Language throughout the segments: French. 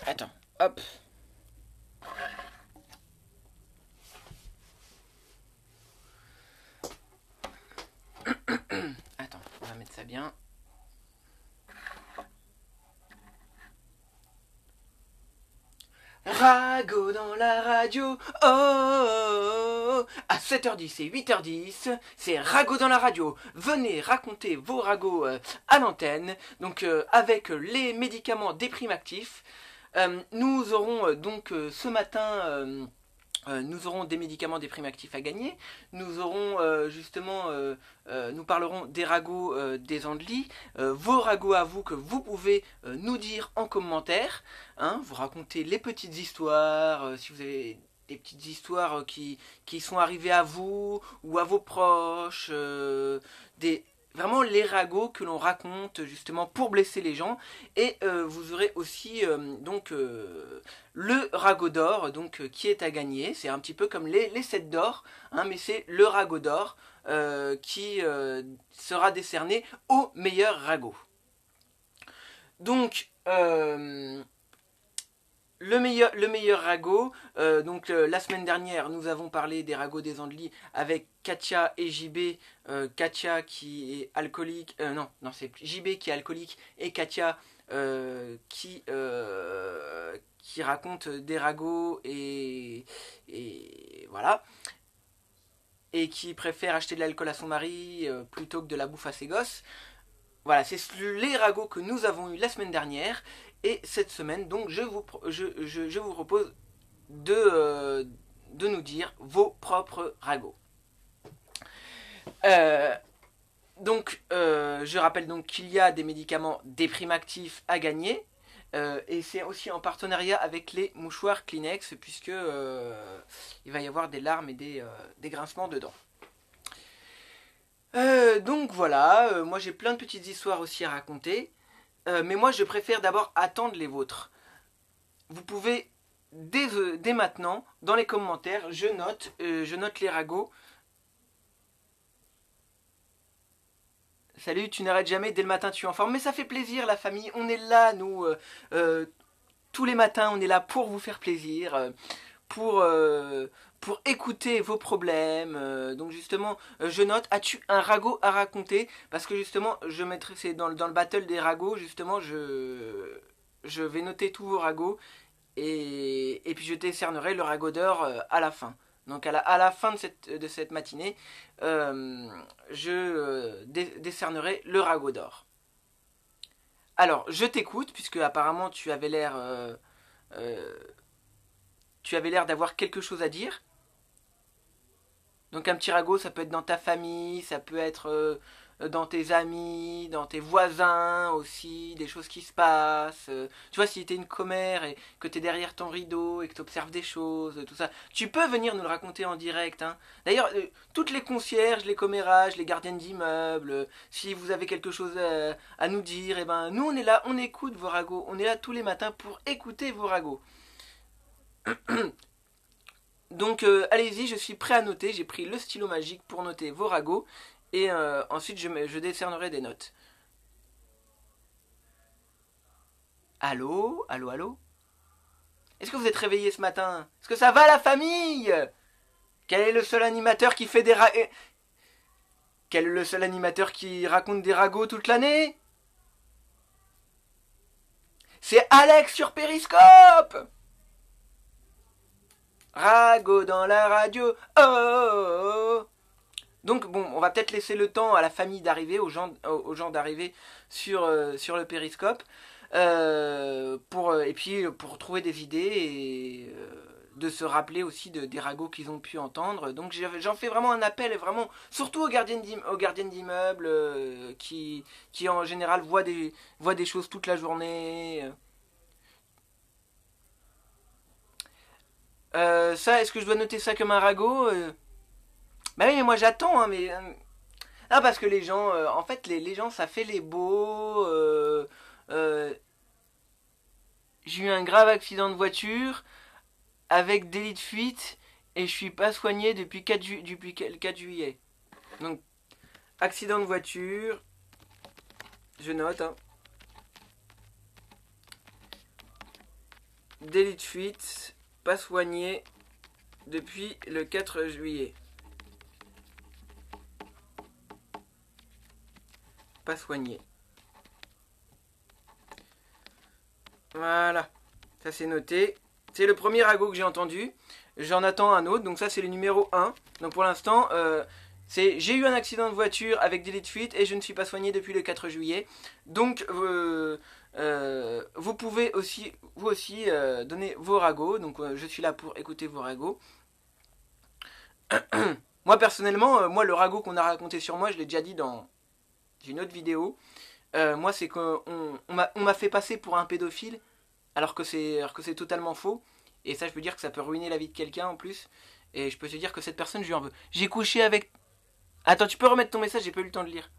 Attends, hop. Attends, on va mettre ça bien. Rago dans la radio, oh, oh, oh. À 7h10 et 8h10, c'est Rago dans la radio. Venez raconter vos ragots à l'antenne, donc avec les médicaments déprimatifs. Nous aurons ce matin... nous aurons des médicaments déprimatifs à gagner. Nous aurons nous parlerons des ragots des Andelys, vos ragots à vous que vous pouvez nous dire en commentaire. Hein, vous racontez les petites histoires, si vous avez des petites histoires qui sont arrivées à vous ou à vos proches, vraiment les ragots que l'on raconte justement pour blesser les gens. Et vous aurez aussi le ragot d'or qui est à gagner. C'est un petit peu comme les 7 d'or, hein, mais c'est le ragot d'or qui sera décerné au meilleur ragot. Donc le meilleur ragot, la semaine dernière nous avons parlé des ragots des Andelys avec Katia et JB. Katia qui est alcoolique, non c'est JB qui est alcoolique et Katia qui raconte des ragots et voilà, et qui préfère acheter de l'alcool à son mari plutôt que de la bouffe à ses gosses. Voilà, c'est les ragots que nous avons eu la semaine dernière. Et cette semaine, donc, je vous propose de nous dire vos propres ragots. Je rappelle donc qu'il y a des médicaments déprimatifs à gagner. Et c'est aussi en partenariat avec les mouchoirs Kleenex, puisque il va y avoir des larmes et des grincements dedans. Donc voilà, moi j'ai plein de petites histoires aussi à raconter. Mais moi je préfère d'abord attendre les vôtres. Vous pouvez dès maintenant, dans les commentaires, je note les ragots. Salut, tu n'arrêtes jamais, dès le matin tu es en forme. Mais ça fait plaisir la famille, on est là nous, tous les matins on est là pour vous faire plaisir, pour écouter vos problèmes. Donc justement, je note, as-tu un ragot à raconter? Parce que justement, je mettrai, c'est dans le battle des ragots, justement, je vais noter tous vos ragots et puis je décernerai le ragot d'or à la fin. Donc à la fin de cette matinée, je décernerai le ragot d'or. Alors, je t'écoute, puisque apparemment euh, tu avais l'air d'avoir quelque chose à dire. Donc un petit ragot, ça peut être dans ta famille, ça peut être dans tes amis, dans tes voisins aussi, des choses qui se passent. Tu vois, si t'es une commère et que t'es derrière ton rideau et que t'observes des choses, tout ça, tu peux venir nous le raconter en direct. Hein. D'ailleurs, toutes les concierges, les commérages, les gardiennes d'immeubles, si vous avez quelque chose à nous dire, eh ben, nous on est là, on écoute vos ragots. On est là tous les matins pour écouter vos ragots. Donc allez-y, je suis prêt à noter. J'ai pris le stylo magique pour noter vos ragots. Et ensuite, je décernerai des notes. Allô? Allô, allô? Est-ce que vous êtes réveillés ce matin? Est-ce que ça va la famille? Quel est le seul animateur qui fait des Quel est le seul animateur qui raconte des ragots toute l'année? C'est Alex sur Périscope! Ragot dans la radio, oh, oh, oh. Donc bon, on va peut-être laisser le temps à la famille d'arriver, aux gens d'arriver sur le périscope, et puis pour trouver des idées et de se rappeler aussi des ragots qu'ils ont pu entendre. Donc j'en fais vraiment un appel, et vraiment, surtout aux gardiennes d'immeubles qui en général voient des choses toute la journée. Ça, est-ce que je dois noter ça comme un ragot? Bah oui, mais moi j'attends, hein, mais ah, parce que les gens, en fait, les gens, ça fait les beaux. Euh, j'ai eu un grave accident de voiture avec délit de fuite et je suis pas soigné depuis le 4 juillet. Donc, accident de voiture, je note. Hein. délit de fuite, pas soigné depuis le 4 juillet. Pas soigné. Voilà, ça c'est noté. C'est le premier ragot que j'ai entendu. J'en attends un autre, donc ça c'est le numéro 1. Donc pour l'instant, j'ai eu un accident de voiture avec délit de fuite et je ne suis pas soigné depuis le 4 juillet. Donc vous pouvez aussi, vous aussi, donner vos ragots. Donc je suis là pour écouter vos ragots. Moi personnellement, moi le ragot qu'on a raconté sur moi, je l'ai déjà dit dans une autre vidéo. Moi c'est qu'on m'a fait passer pour un pédophile alors que c'est totalement faux. Et ça je peux dire que ça peut ruiner la vie de quelqu'un en plus. Et je peux te dire que cette personne je lui en veux. J'ai couché avec... Attends, tu peux remettre ton message, j'ai pas eu le temps de lire.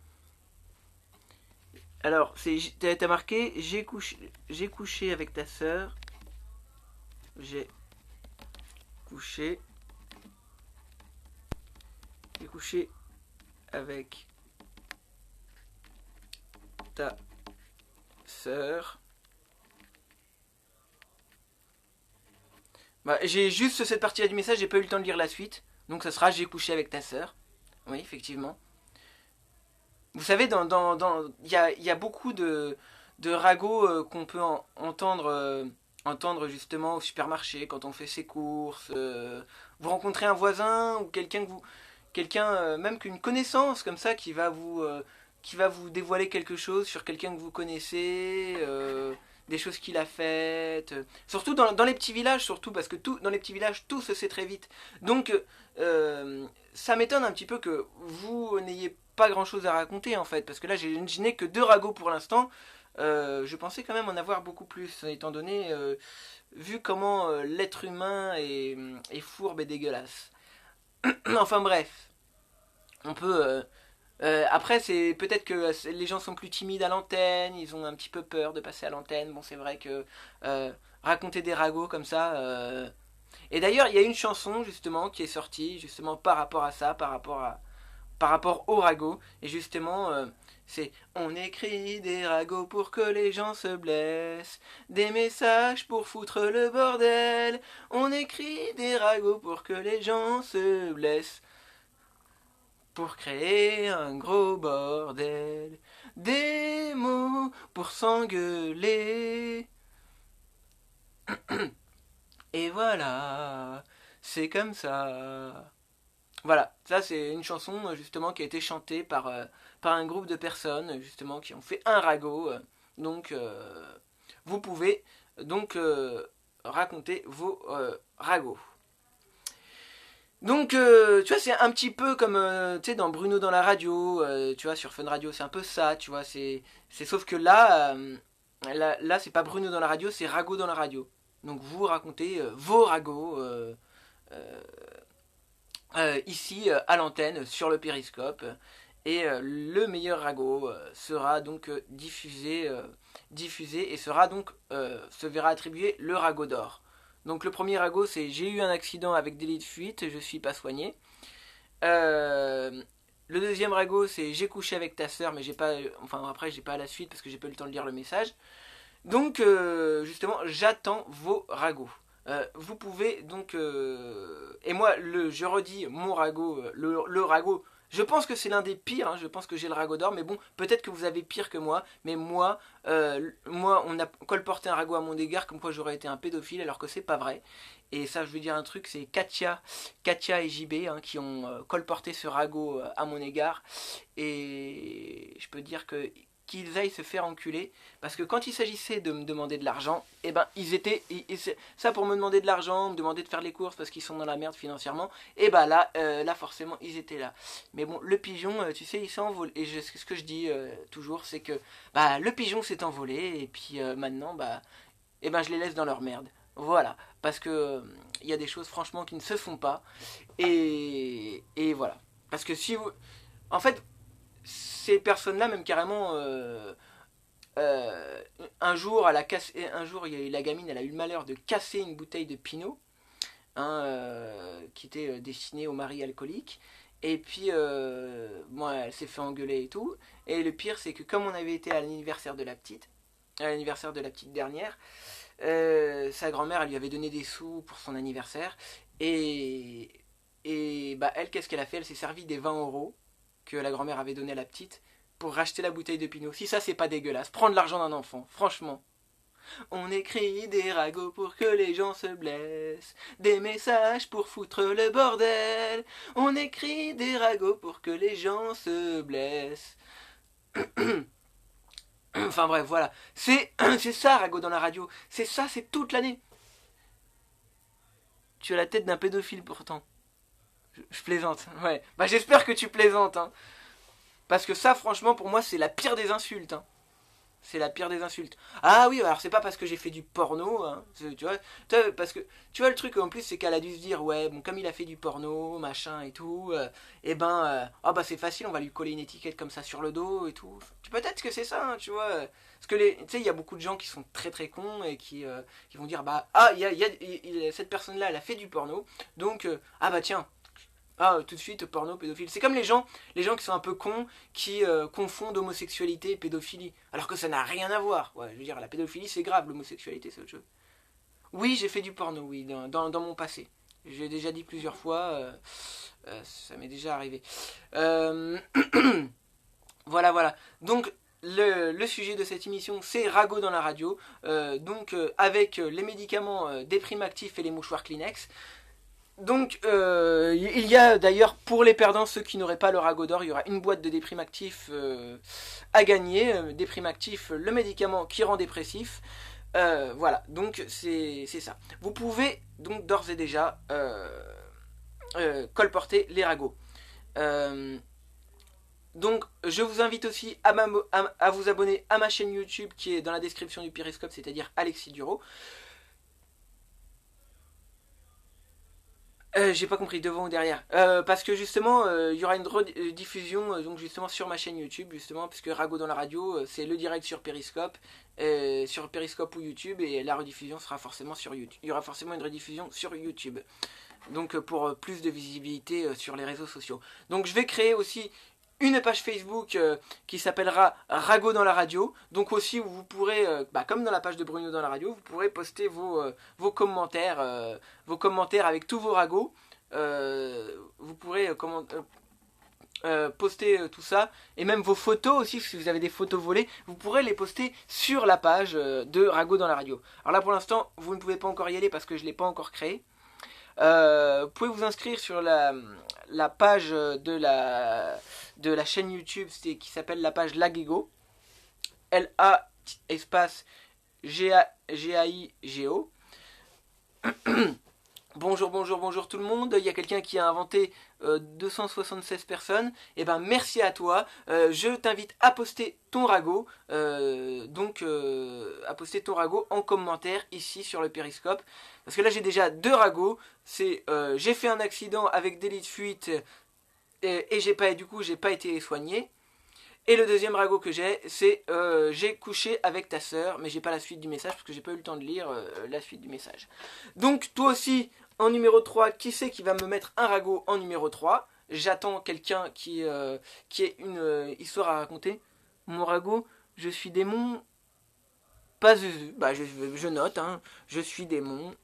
Alors, t'as marqué j'ai couché avec ta sœur. J'ai couché avec ta sœur. Bah, j'ai juste cette partie-là du message, j'ai pas eu le temps de lire la suite. Donc ça sera j'ai couché avec ta sœur. Oui, effectivement. Vous savez, y a beaucoup de ragots qu'on peut entendre justement au supermarché quand on fait ses courses. Vous rencontrez un voisin ou même qu'une connaissance comme ça qui va vous dévoiler quelque chose sur quelqu'un que vous connaissez, des choses qu'il a faites. Surtout dans les petits villages, surtout parce que dans les petits villages tout se sait très vite. Donc ça m'étonne un petit peu que vous n'ayez pas grand chose à raconter en fait, parce que là je n'ai que 2 ragots pour l'instant. Je pensais quand même en avoir beaucoup plus, étant donné, vu comment l'être humain est fourbe et dégueulasse. Enfin bref, on peut... après, c'est peut-être que les gens sont plus timides à l'antenne, ils ont un petit peu peur de passer à l'antenne. Bon, c'est vrai que raconter des ragots comme ça... Et d'ailleurs, il y a une chanson justement qui est sortie, justement par rapport à ça, par rapport au ragot. Et justement, c'est on écrit des ragots pour que les gens se blessent, des messages pour foutre le bordel. On écrit des ragots pour que les gens se blessent, pour créer un gros bordel. Des mots pour s'engueuler. Et voilà, c'est comme ça. Voilà, ça c'est une chanson justement qui a été chantée par un groupe de personnes justement qui ont fait un ragot. Donc vous pouvez donc raconter vos ragots. Donc tu vois, c'est un petit peu comme tu sais dans Bruno dans la radio, tu vois, sur Fun Radio, c'est un peu ça, tu vois, c'est sauf que là c'est pas Bruno dans la radio, c'est Ragot dans la radio. Donc vous racontez vos ragots ici à l'antenne sur le périscope. Et le meilleur ragot sera donc diffusé et se verra attribuer le ragot d'or. Donc le premier ragot c'est j'ai eu un accident avec délit de fuite, je suis pas soigné. Le deuxième ragot c'est j'ai couché avec ta sœur, mais j'ai pas, enfin après j'ai pas la suite parce que j'ai pas eu le temps de lire le message. Donc justement j'attends vos ragots. Vous pouvez donc et moi je redis mon ragot, le ragot. Je pense que c'est l'un des pires, hein, je pense que j'ai le ragot d'or, mais bon, peut-être que vous avez pire que moi, mais moi on a colporté un ragot à mon égard comme quoi j'aurais été un pédophile, alors que c'est pas vrai. Et ça, je veux dire un truc, c'est Katia et JB hein, qui ont colporté ce ragot à mon égard. Et je peux dire que qu'ils aillent se faire enculer, parce que quand il s'agissait de me demander de l'argent, eh ben ils étaient ça pour me demander de l'argent, me demander de faire les courses parce qu'ils sont dans la merde financièrement, et bah là forcément ils étaient là. Mais bon, le pigeon, tu sais, il s'est envolé, et ce que je dis toujours, c'est que bah le pigeon s'est envolé, et puis maintenant bah et ben je les laisse dans leur merde. Voilà, parce que il y a des choses franchement qui ne se font pas, et voilà. Parce que si vous, en fait, ces personnes-là, même carrément, un jour, la gamine, elle a eu le malheur de casser une bouteille de Pinot, hein, qui était destinée au mari alcoolique. Et puis, bon, elle s'est fait engueuler et tout. Et le pire, c'est que comme on avait été à l'anniversaire de la petite dernière, Sa grand-mère, elle lui avait donné des sous pour son anniversaire. Et, et bah, elle, qu'est-ce qu'elle a fait? Elle s'est servi des 20 € que la grand-mère avait donné à la petite pour racheter la bouteille de Pinot. Si ça, c'est pas dégueulasse, prendre l'argent d'un enfant, franchement. On écrit des ragots pour que les gens se blessent, des messages pour foutre le bordel. On écrit des ragots pour que les gens se blessent. Enfin bref, voilà. C'est ça, ragot dans la radio. C'est ça, c'est toute l'année. Tu as la tête d'un pédophile pourtant. Je plaisante, ouais. Bah j'espère que tu plaisantes, hein. Parce que ça, franchement, pour moi, c'est la pire des insultes, hein. C'est la pire des insultes. Ah oui, alors c'est pas parce que j'ai fait du porno, hein, tu vois, parce que tu vois le truc en plus c'est qu'elle a dû se dire ouais bon comme il a fait du porno machin et tout, et ben ah bah c'est facile on va lui coller une étiquette comme ça sur le dos et tout. Peut-être que c'est ça, hein, tu vois, parce que tu sais il y a beaucoup de gens qui sont très très cons et qui vont dire bah ah cette personne là elle a fait du porno donc ah bah tiens ah, tout de suite, porno, pédophile. C'est comme les gens qui sont un peu cons, qui confondent homosexualité et pédophilie. Alors que ça n'a rien à voir. Ouais, je veux dire, la pédophilie, c'est grave, l'homosexualité, c'est autre chose. Oui, j'ai fait du porno, oui, dans mon passé. J'ai déjà dit plusieurs fois, ça m'est déjà arrivé. Euh, voilà, voilà. Donc, le sujet de cette émission, c'est ragot dans la radio. Avec les médicaments déprime-actifs et les mouchoirs Kleenex. Donc, il y a d'ailleurs pour les perdants, ceux qui n'auraient pas le ragot d'or, il y aura une boîte de déprime actif à gagner. Déprime actif, le médicament qui rend dépressif. Voilà, donc c'est ça. Vous pouvez donc d'ores et déjà colporter les ragots. Donc, je vous invite aussi à vous abonner à ma chaîne YouTube qui est dans la description du Périscope, c'est-à-dire Alexis Duro. J'ai pas compris, devant ou derrière. Parce que justement, il y aura une rediffusion donc justement sur ma chaîne YouTube, justement, puisque Ragot dans la radio, c'est le direct sur Periscope ou YouTube, et la rediffusion sera forcément sur YouTube. Il y aura forcément une rediffusion sur YouTube. Donc pour plus de visibilité sur les réseaux sociaux. Donc je vais créer aussi une page Facebook qui s'appellera Ragot dans la radio. Donc aussi vous pourrez, comme dans la page de Bruno dans la radio, vous pourrez poster vos commentaires avec tous vos ragots. Vous pourrez poster tout ça et même vos photos aussi, si vous avez des photos volées, vous pourrez les poster sur la page de Ragot dans la radio. Alors là pour l'instant, vous ne pouvez pas encore y aller parce que je ne l'ai pas encore créé. Vous pouvez vous inscrire sur la page de la chaîne YouTube qui s'appelle la page Lagego. L-A espace G-A-I-G-O. Bonjour, bonjour, bonjour tout le monde. Il y a quelqu'un qui a inventé 276 personnes. Et ben merci à toi. Je t'invite à poster ton ragot. À poster ton ragot en commentaire ici sur le Périscope. Parce que là j'ai déjà 2 ragots. C'est j'ai fait un accident avec délit de fuite et j'ai pas été soigné. Et le deuxième ragot que j'ai, c'est j'ai couché avec ta sœur, mais j'ai pas la suite du message parce que j'ai pas eu le temps de lire la suite du message. Donc toi aussi, en numéro 3, qui c'est qui va me mettre un ragot en numéro 3? J'attends quelqu'un qui ait une histoire à raconter. Mon ragot, je suis démon, pas Zuzu. Bah je note, hein. Je suis démon.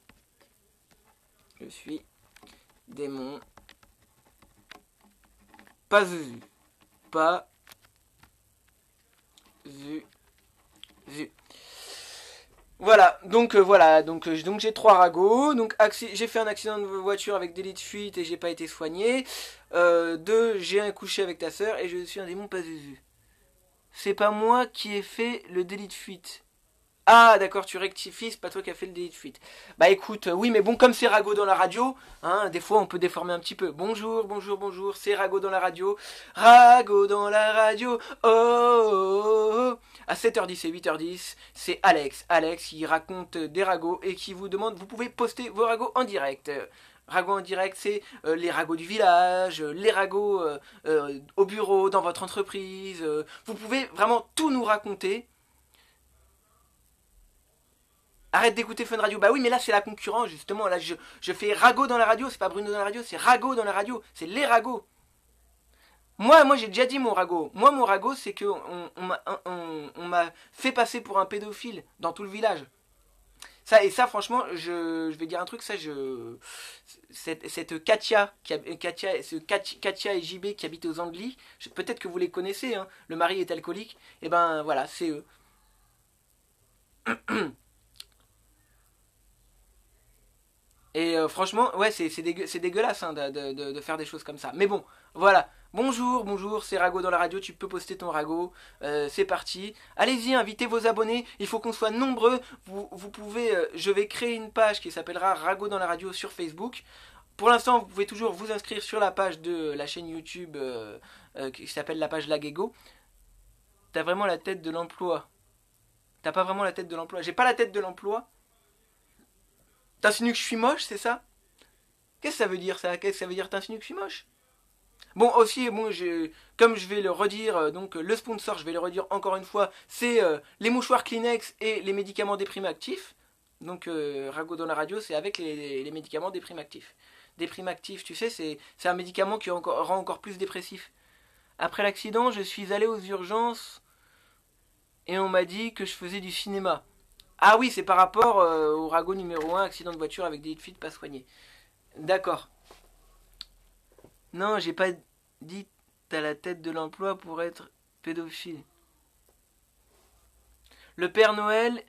Je suis démon. Pas Zuzu. Pas Zu. Voilà, donc j'ai 3 ragots. Donc j'ai fait un accident de voiture avec délit de fuite et j'ai pas été soigné. 2, j'ai un couché avec ta sœur et je suis un démon pas Zuzu. C'est pas moi qui ai fait le délit de fuite. Ah d'accord, tu rectifies, c'est pas toi qui as fait le délit de fuite. Bah écoute, oui mais bon comme c'est Ragot dans la radio, hein, des fois on peut déformer un petit peu. Bonjour, bonjour, bonjour, c'est Ragot dans la radio. Ragot dans la radio, oh, oh, oh. À 7h10 et 8h10, c'est Alex qui raconte des ragots et qui vous demande, vous pouvez poster vos ragots en direct. Ragots en direct, c'est les ragots du village, les ragots au bureau, dans votre entreprise. Vous pouvez vraiment tout nous raconter. Arrête d'écouter Fun Radio. Bah oui, mais là c'est la concurrence justement. Là je fais Ragot dans la radio, c'est pas Bruno dans la radio, c'est Ragot dans la radio, c'est les ragots. Moi j'ai déjà dit mon ragot. Moi mon ragot c'est que on m'a fait passer pour un pédophile dans tout le village. Ça, et ça, franchement, je vais dire un truc, ça, cette Katia, Katia et JB qui habitent aux Andelys, peut-être que vous les connaissez, hein, le mari est alcoolique, et ben voilà, c'est eux. Et franchement, ouais, c'est dégueulasse hein, de faire des choses comme ça. Mais bon, voilà. Bonjour, bonjour, c'est Rago dans la radio, tu peux poster ton Rago, c'est parti. Allez-y, invitez vos abonnés, il faut qu'on soit nombreux. Vous pouvez, je vais créer une page qui s'appellera Rago dans la radio sur Facebook. Pour l'instant, vous pouvez toujours vous inscrire sur la page de la chaîne YouTube qui s'appelle la page Lagego. T'as vraiment la tête de l'emploi. T'as pas vraiment la tête de l'emploi. J'ai pas la tête de l'emploi. T'insinues que je suis moche, c'est ça? Qu'est-ce que ça veut dire ça? Qu'est-ce que ça veut dire t'insinues que je suis moche? Bon aussi, bon, comme je vais le redire, donc le sponsor, je vais le redire encore une fois, c'est les mouchoirs Kleenex et les médicaments déprime-actifs. Donc Rago dans la radio, c'est avec les médicaments déprime-actifs. Déprime-actif, tu sais, c'est un médicament qui rend encore plus dépressif. Après l'accident, je suis allé aux urgences et on m'a dit que je faisais du cinéma. Ah oui, c'est par rapport au Rago numéro 1, accident de voiture avec des fuites pas soignées. D'accord. Non, j'ai pas dit t'as la tête de l'emploi pour être pédophile. Le Père Noël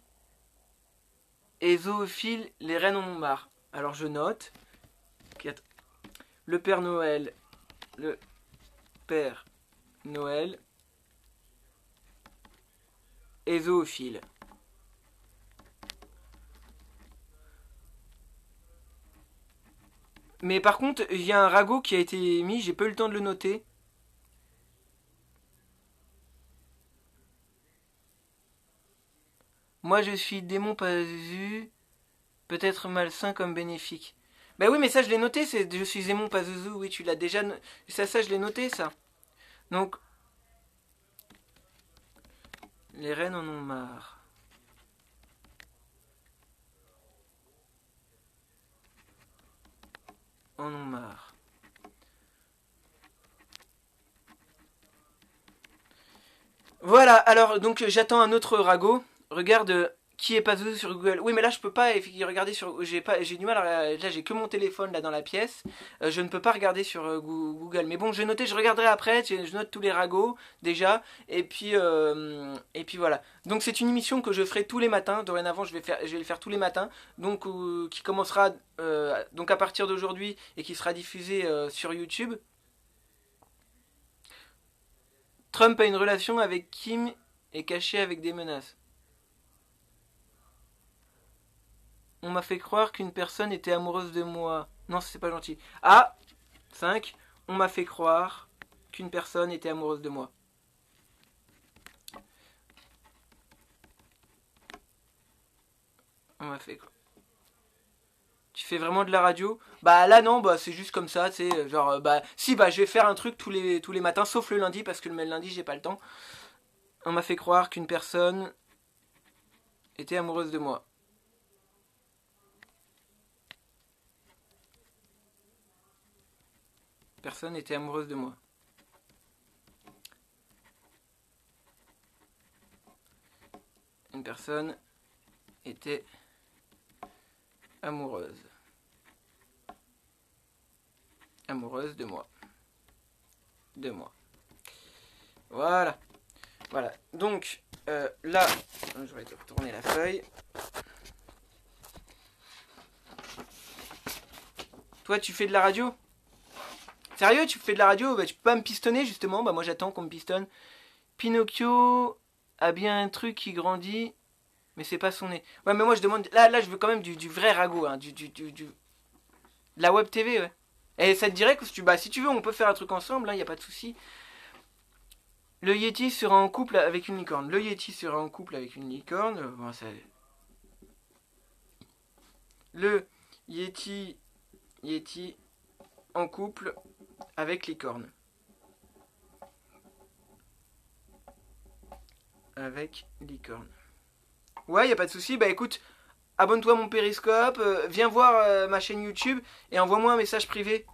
est zoophile, les reines en ont marre. Alors je note. Le Père Noël. Le Père Noël est zoophile. Mais par contre, il y a un ragot qui a été mis, j'ai pas eu le temps de le noter. Moi je suis démon pas vu, peut-être malsain comme bénéfique. Bah oui, mais ça je l'ai noté, c'est je suis démon pas zouzou, oui, tu l'as déjà. Ça je l'ai noté, ça. Donc, les reines en ont marre. En ont marre. Voilà, alors donc j'attends un autre ragot. Regarde qui est pas sur Google. Oui, mais là je peux pas regarder sur. J'ai du mal. Là j'ai que mon téléphone là dans la pièce. Je ne peux pas regarder sur Google. Mais bon, je vais noter, je regarderai après. Je note tous les ragots déjà. Et puis voilà. Donc c'est une émission que je ferai tous les matins. Dorénavant, je vais le faire tous les matins. Donc qui commencera donc à partir d'aujourd'hui et qui sera diffusée sur YouTube. Trump a une relation avec Kim et caché avec des menaces. On m'a fait croire qu'une personne était amoureuse de moi. Non, c'est pas gentil. Ah, 5. On m'a fait croire qu'une personne était amoureuse de moi. On m'a fait croire. Tu fais vraiment de la radio? Bah là non, bah c'est juste comme ça, tu sais, genre bah si bah je vais faire un truc tous les matins, sauf le lundi parce que le lundi j'ai pas le temps. On m'a fait croire qu'une personne était amoureuse de moi. Personne était amoureuse de moi. Une personne était amoureuse. Amoureuse de moi. De moi. Voilà. Voilà. Donc, là, je vais retourner la feuille. Toi, tu fais de la radio? Sérieux, tu fais de la radio? Bah, tu peux pas me pistonner, justement. Bah, moi, j'attends qu'on me pistonne. Pinocchio a bien un truc qui grandit, mais c'est pas son nez. Ouais, mais moi, je demande... Là, je veux quand même du vrai ragot, hein. De la web TV, ouais. Et ça te dirait que si tu veux, on peut faire un truc ensemble, hein, y a pas de souci. Le Yeti sera en couple avec une licorne. Le Yeti sera en couple avec une licorne. Bon, ça... Le Yeti en couple avec licorne. Avec licorne. Ouais, y a pas de souci. Bah écoute, abonne-toi à mon périscope, viens voir ma chaîne YouTube et envoie-moi un message privé.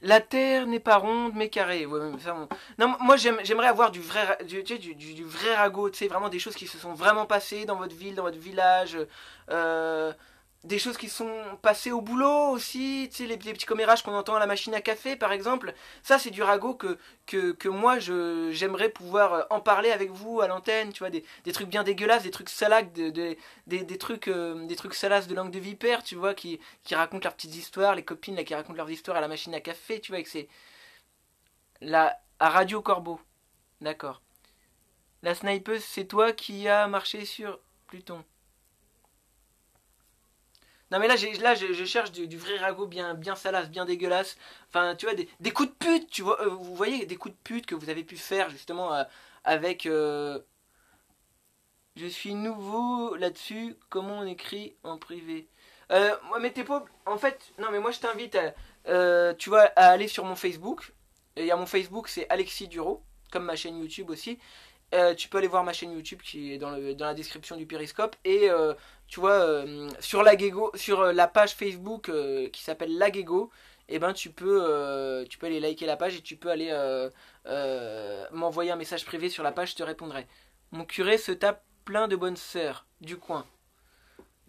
La Terre n'est pas ronde mais carrée. Ouais, ça, non, moi j'aimerais avoir du vrai, tu sais, du vrai ragot, tu sais, vraiment des choses qui se sont vraiment passées dans votre ville, dans votre village. euh, des choses qui sont passées au boulot aussi, tu sais, les petits commérages qu'on entend à la machine à café par exemple. Ça, c'est du ragot que moi j'aimerais pouvoir en parler avec vous à l'antenne, tu vois, des trucs bien dégueulasses, des trucs salaces, des trucs salaces de langue de vipère, tu vois, qui racontent leurs petites histoires, les copines là qui racontent leurs histoires à la machine à café, tu vois, que c'est la à Radio Corbeau. D'accord. La snipeuse, c'est toi qui as marché sur Pluton. Non mais là, je cherche du vrai ragot bien salace, bien dégueulasse. Enfin, tu vois, des coups de pute, tu vois. Vous voyez, des coups de pute que vous avez pu faire justement avec... je suis nouveau là-dessus, comment on écrit en privé. Moi, mais t'es pas... En fait, non mais moi je t'invite tu vois, à aller sur mon Facebook. Et à mon Facebook, c'est Alexis Duro, comme ma chaîne YouTube aussi. Tu peux aller voir ma chaîne YouTube qui est dans la description du Périscope. Et tu vois, sur la Gego, sur la page Facebook qui s'appelle La Gego, et ben tu peux aller liker la page et tu peux aller m'envoyer un message privé sur la page, je te répondrai. Mon curé se tape plein de bonnes sœurs du coin.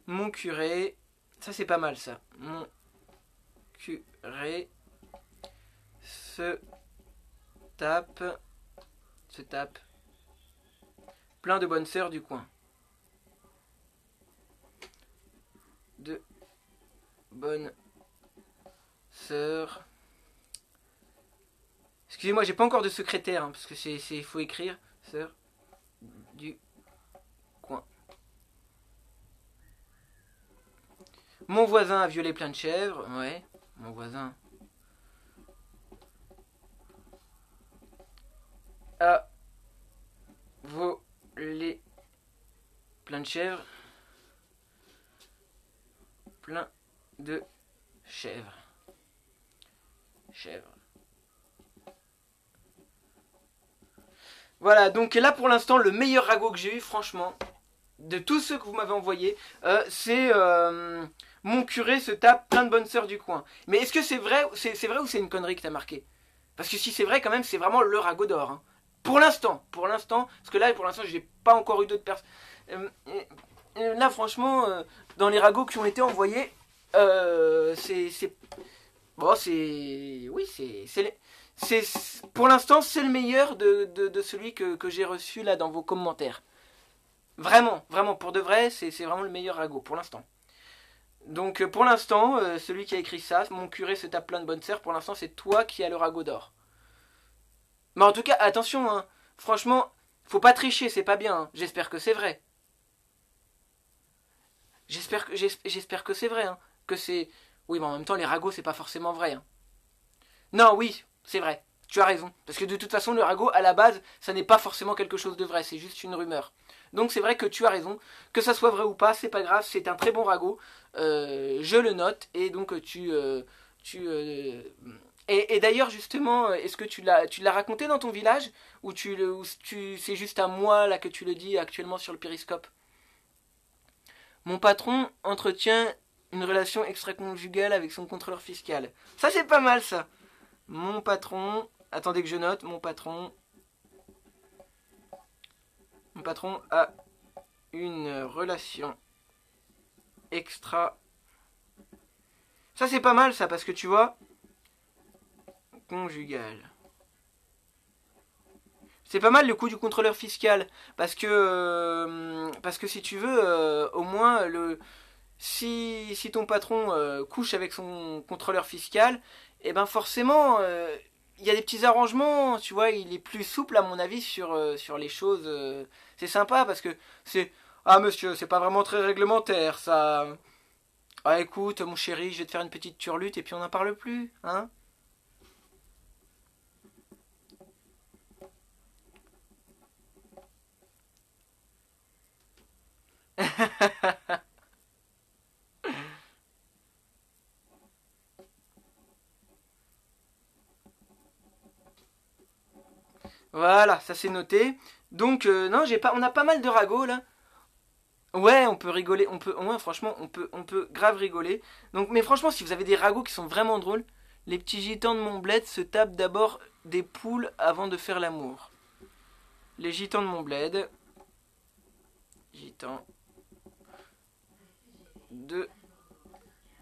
Mon curé, ça c'est pas mal ça. Mon curé se tape, se tape plein de bonnes sœurs du coin. De bonnes sœurs. Excusez-moi, j'ai pas encore de secrétaire, hein, parce que faut écrire. Sœur du coin. Mon voisin a violé plein de chèvres. Ouais, mon voisin a volé plein de chèvres. Plein de chèvres. Chèvres. Voilà, donc là pour l'instant, le meilleur ragot que j'ai eu, franchement, de tous ceux que vous m'avez envoyés, c'est mon curé se tape plein de bonnes sœurs du coin. Mais est-ce que c'est vrai ou c'est une connerie que t'as marqué? Parce que si c'est vrai, quand même, c'est vraiment le ragot d'or. Hein. Pour l'instant, parce que là, pour l'instant, j'ai pas encore eu d'autres personnes. Là, franchement, dans les ragots qui ont été envoyés, c'est bon, c'est oui, c'est pour l'instant, c'est le meilleur de celui que j'ai reçu là dans vos commentaires. Vraiment, vraiment, pour de vrai, c'est vraiment le meilleur ragot pour l'instant. Donc pour l'instant, celui qui a écrit ça, mon curé se tape plein de bonnes sœurs, pour l'instant c'est toi qui as le ragot d'or. Mais en tout cas, attention, hein, franchement, faut pas tricher, c'est pas bien. Hein. J'espère que c'est vrai. J'espère que c'est vrai. Hein. Que c'est. Oui, mais en même temps, les ragots, c'est pas forcément vrai. Hein. Non, oui, c'est vrai. Tu as raison. Parce que de toute façon, le ragot, à la base, ça n'est pas forcément quelque chose de vrai, c'est juste une rumeur. Donc c'est vrai que tu as raison. Que ça soit vrai ou pas, c'est pas grave, c'est un très bon ragot. Je le note. Et donc tu et d'ailleurs, justement, est-ce que tu l'as raconté dans ton village ou c'est juste à moi là que tu le dis actuellement sur le périscope? Mon patron entretient une relation extra-conjugale avec son contrôleur fiscal. Ça, c'est pas mal, ça. Mon patron. Attendez que je note. Mon patron a une relation extra. Ça, c'est pas mal, ça, parce que tu vois. Conjugale. C'est pas mal le coup du contrôleur fiscal. Parce que si tu veux, au moins, si ton patron couche avec son contrôleur fiscal, et ben forcément, il y a des petits arrangements, tu vois, il est plus souple à mon avis sur les choses. C'est sympa parce que c'est... Ah monsieur, c'est pas vraiment très réglementaire ça. Ah écoute, mon chéri, je vais te faire une petite turlute et puis on n'en parle plus, hein. Voilà, ça c'est noté. Donc non, j'ai pas, on a pas mal de ragots là. Ouais, on peut rigoler, ouais, franchement, on peut grave rigoler. Donc, mais franchement, si vous avez des ragots qui sont vraiment drôles, Les petits gitans de mon bled se tapent d'abord des poules avant de faire l'amour. Les gitans de mon bled. Gitans de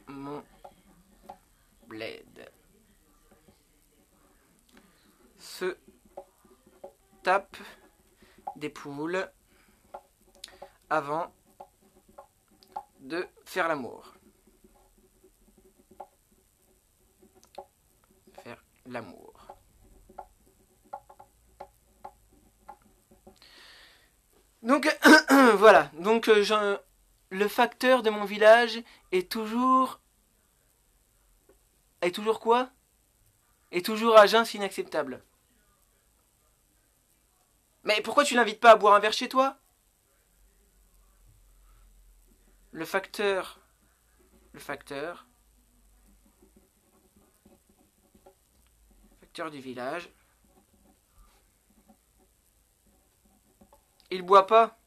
mon bled. Se tapent des poules avant de faire l'amour. Faire l'amour. Donc voilà, donc le facteur de mon village est toujours quoi? Est toujours à jeun, c'est inacceptable. Mais pourquoi tu l'invites pas à boire un verre chez toi? Le facteur du village, il boit pas.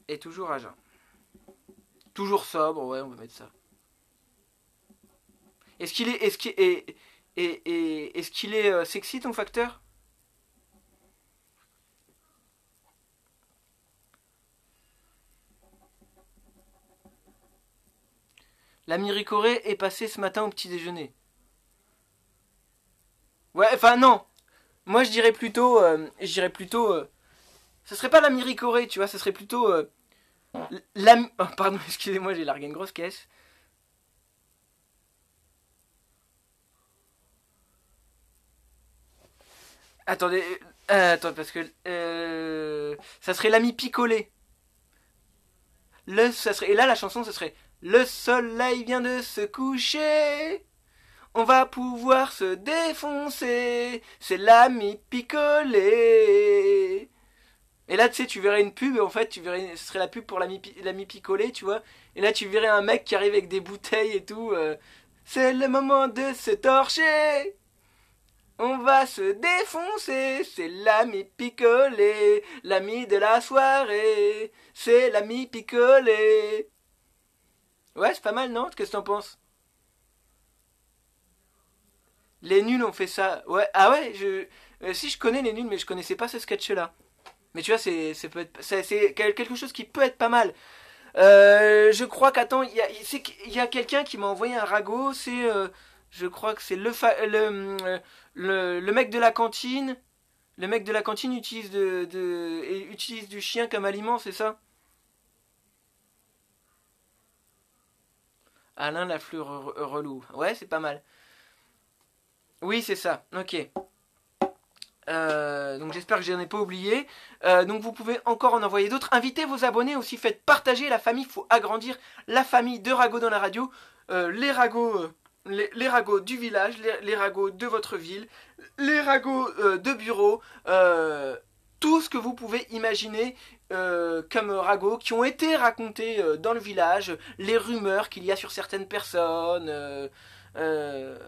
Est toujours à jeun. Toujours sobre, ouais, on va mettre ça. Est-ce qu'il est, est-ce qu'il est sexy ton facteur? L'ami Ricoré est passé ce matin au petit déjeuner. Ouais, enfin non. Moi je dirais plutôt, ce serait pas l'ami Ricoré, tu vois, ce serait plutôt l'ami. Oh, pardon, excusez-moi, j'ai largué une grosse caisse. Attendez, attends, parce que ça serait l'ami picolé. Ça serait, et là la chanson, ce serait le soleil vient de se coucher. On va pouvoir se défoncer. C'est l'ami picolé. Et là, tu sais, tu verrais une pub, en fait, tu verrais, ce serait la pub pour l'ami picolé, tu vois. Et là, tu verrais un mec qui arrive avec des bouteilles et tout. C'est le moment de se torcher. On va se défoncer, c'est l'ami picolé, l'ami de la soirée, c'est l'ami picolé. Ouais, c'est pas mal, non? Qu'est-ce que t'en penses? Les nuls ont fait ça. Ouais, ah ouais, si je connais les nuls, mais je connaissais pas ce sketch-là. Mais tu vois, c'est quelque chose qui peut être pas mal. Je crois qu'attends, il y a quelqu'un qui m'a envoyé un ragot. Je crois que c'est le mec de la cantine. Le mec de la cantine utilise du chien comme aliment, c'est ça? Alain la fleur relou. Ouais, c'est pas mal. Oui, c'est ça. Ok. Donc j'espère que je n'en ai pas oublié. Donc vous pouvez encore en envoyer d'autres. Invitez vos abonnés aussi, faites partager la famille. Il faut agrandir la famille de ragots dans la radio. Les ragots, les ragots du village, les ragots de votre ville, les ragots de bureau, tout ce que vous pouvez imaginer comme ragots qui ont été racontés dans le village, les rumeurs qu'il y a sur certaines personnes. Euh,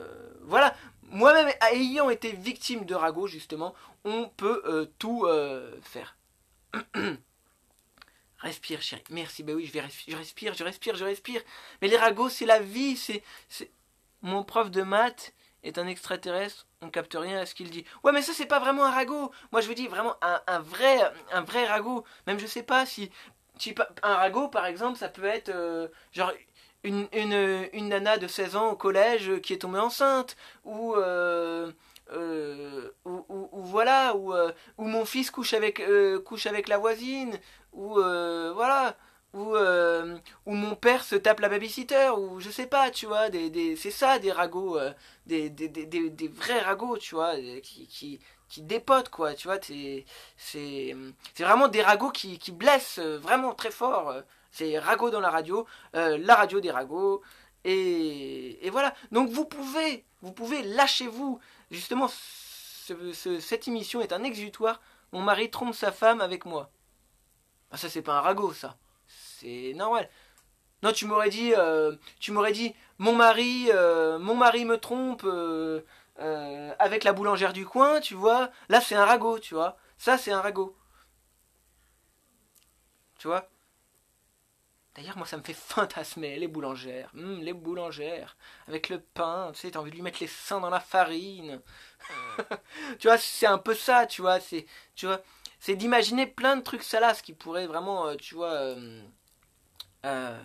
voilà, moi-même ayant été victime de ragots justement, on peut tout faire. Respire chérie, merci, bah oui je respire. Mais les ragots c'est la vie, c'est... Mon prof de maths est un extraterrestre, on capte rien à ce qu'il dit. Ouais mais ça c'est pas vraiment un ragot, moi je vous dis vraiment un vrai ragot. Même je sais pas si un ragot par exemple ça peut être genre une nana de 16 ans au collège qui est tombée enceinte, ou voilà, ou mon fils couche avec la voisine, voilà, ou mon père se tape la babysitter, ou je sais pas, tu vois, c'est ça des ragots, des vrais ragots, tu vois, qui dépotent, quoi, tu vois, c'est vraiment des ragots qui blessent vraiment très fort. C'est Ragot dans la radio des ragots. Et voilà. Donc vous pouvez, lâchez-vous. Justement, cette émission est un exutoire. Mon mari trompe sa femme avec moi. Ah, ça c'est pas un ragot, ça. C'est normal. Non, tu m'aurais dit, mon mari me trompe avec la boulangère du coin, tu vois. Là, c'est un ragot, tu vois. Ça, c'est un ragot, tu vois. D'ailleurs, moi, ça me fait fantasmer, les boulangères. Les boulangères. Avec le pain, tu sais, t'as envie de lui mettre les seins dans la farine. Tu vois, c'est un peu ça, tu vois. Tu vois, c'est d'imaginer plein de trucs salaces qui pourraient vraiment, tu vois... euh,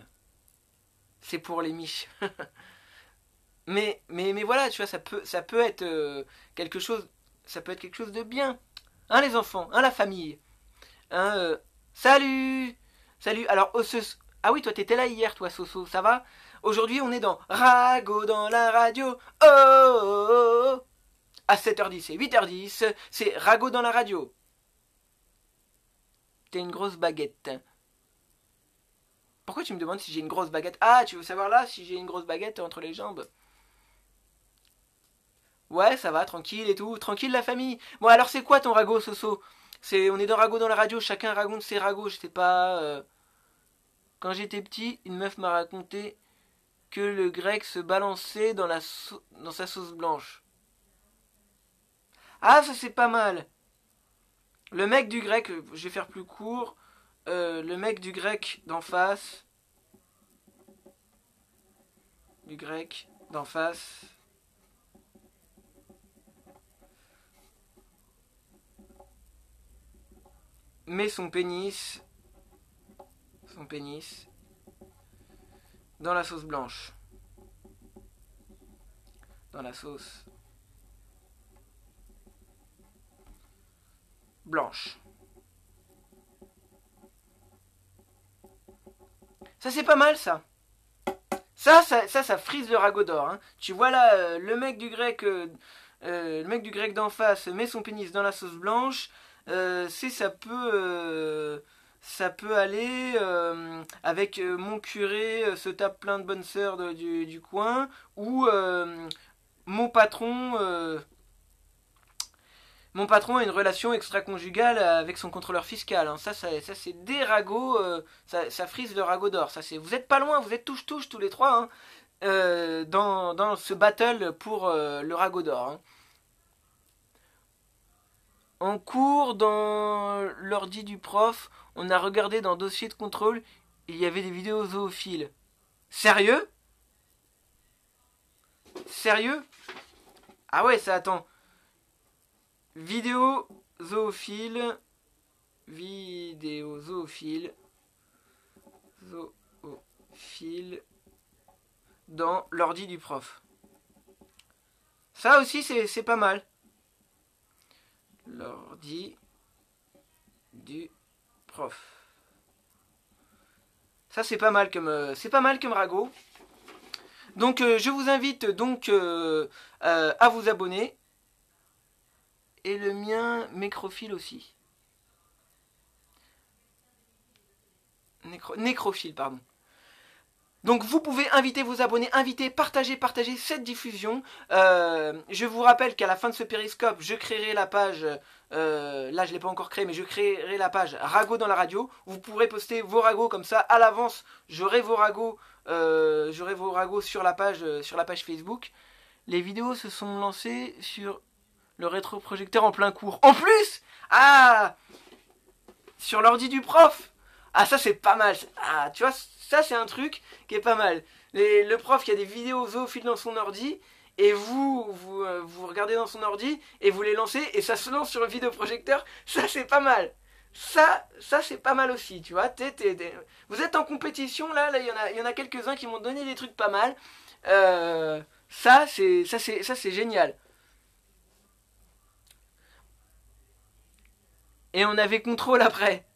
c'est pour les miches. Mais voilà, tu vois, ça peut être quelque chose... Ça peut être quelque chose de bien. Hein, les enfants, hein, la famille. Hein, salut. Salut. Alors, ah oui, toi, t'étais là hier, toi, Soso, ça va? Aujourd'hui, on est dans Rago dans la radio. Oh, oh, oh, oh. À 7h10 et 8h10, c'est Rago dans la radio. T'as une grosse baguette. Pourquoi tu me demandes si j'ai une grosse baguette? Ah, tu veux savoir là si j'ai une grosse baguette entre les jambes? Ouais, ça va, tranquille et tout. Tranquille, la famille. Bon, alors, c'est quoi ton ragot, Soso? On est dans Rago dans la radio, chacun raconte ses ragots, je sais pas. Quand j'étais petit, une meuf m'a raconté que le grec se balançait dans sa sauce blanche. Ah, ça c'est pas mal. Le mec du grec, je vais faire plus court. Le mec du grec d'en face. Du grec d'en face. Met son pénis, dans la sauce blanche. Dans la sauce blanche. Ça c'est pas mal ça. Ça frise le ragot d'or. Hein. Tu vois là, le mec du grec d'en face met son pénis dans la sauce blanche. Ça peut aller avec mon curé se tape plein de bonnes sœurs du coin ou mon patron mon patron a une relation extra-conjugale avec son contrôleur fiscal. Hein. Ça c'est des ragots. Ça frise le ragot d'or. Vous êtes pas loin, vous êtes touche-touche tous les trois hein, dans ce battle pour le ragot d'or. Hein. En cours, dans l'ordi du prof, on a regardé dans dossier de contrôle, il y avait des vidéos zoophiles. Sérieux? Sérieux? Ah ouais, ça attend. Vidéo zoophile. Vidéo zoophile. Zoophile. Dans l'ordi du prof. Ça aussi, c'est pas mal. L'ordi du prof. Ça c'est pas mal comme ragot. Donc je vous invite donc à vous abonner. Et le mien Nécrophile aussi. Nécrophile, pardon. Donc vous pouvez inviter vos abonnés, partager cette diffusion. Je vous rappelle qu'à la fin de ce périscope, je créerai la page, là je ne l'ai pas encore créée, mais je créerai la page Rago dans la radio. Vous pourrez poster vos ragots comme ça à l'avance. J'aurai vos ragots sur la page Facebook. Les vidéos se sont lancées sur le rétroprojecteur en plein cours. En plus, ah, sur l'ordi du prof. Ah ça c'est pas mal. Ah tu vois, ça c'est un truc qui est pas mal. Le prof qui a des vidéos zoophiles dans son ordi et vous regardez dans son ordi et vous les lancez et ça se lance sur le vidéoprojecteur. Ça c'est pas mal. Ça c'est pas mal aussi, tu vois. Vous êtes en compétition là, il y en a quelques-uns qui m'ont donné des trucs pas mal. Ça c'est génial. Et on avait contrôle après.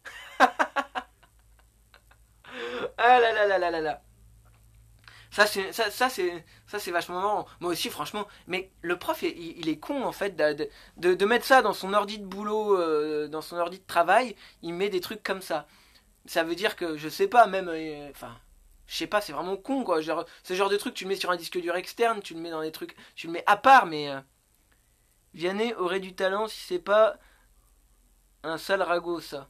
Ah là là là là là là. Ça c'est vachement marrant. Moi aussi franchement, mais le prof il est con en fait de mettre ça dans son ordi de boulot, dans son ordi de travail, il met des trucs comme ça. Ça veut dire que je sais pas même enfin je sais pas, c'est vraiment con quoi. Genre, ce genre de truc tu le mets sur un disque dur externe, tu le mets dans des trucs, tu le mets à part mais Vianney aurait du talent si c'est pas un sale ragot ça.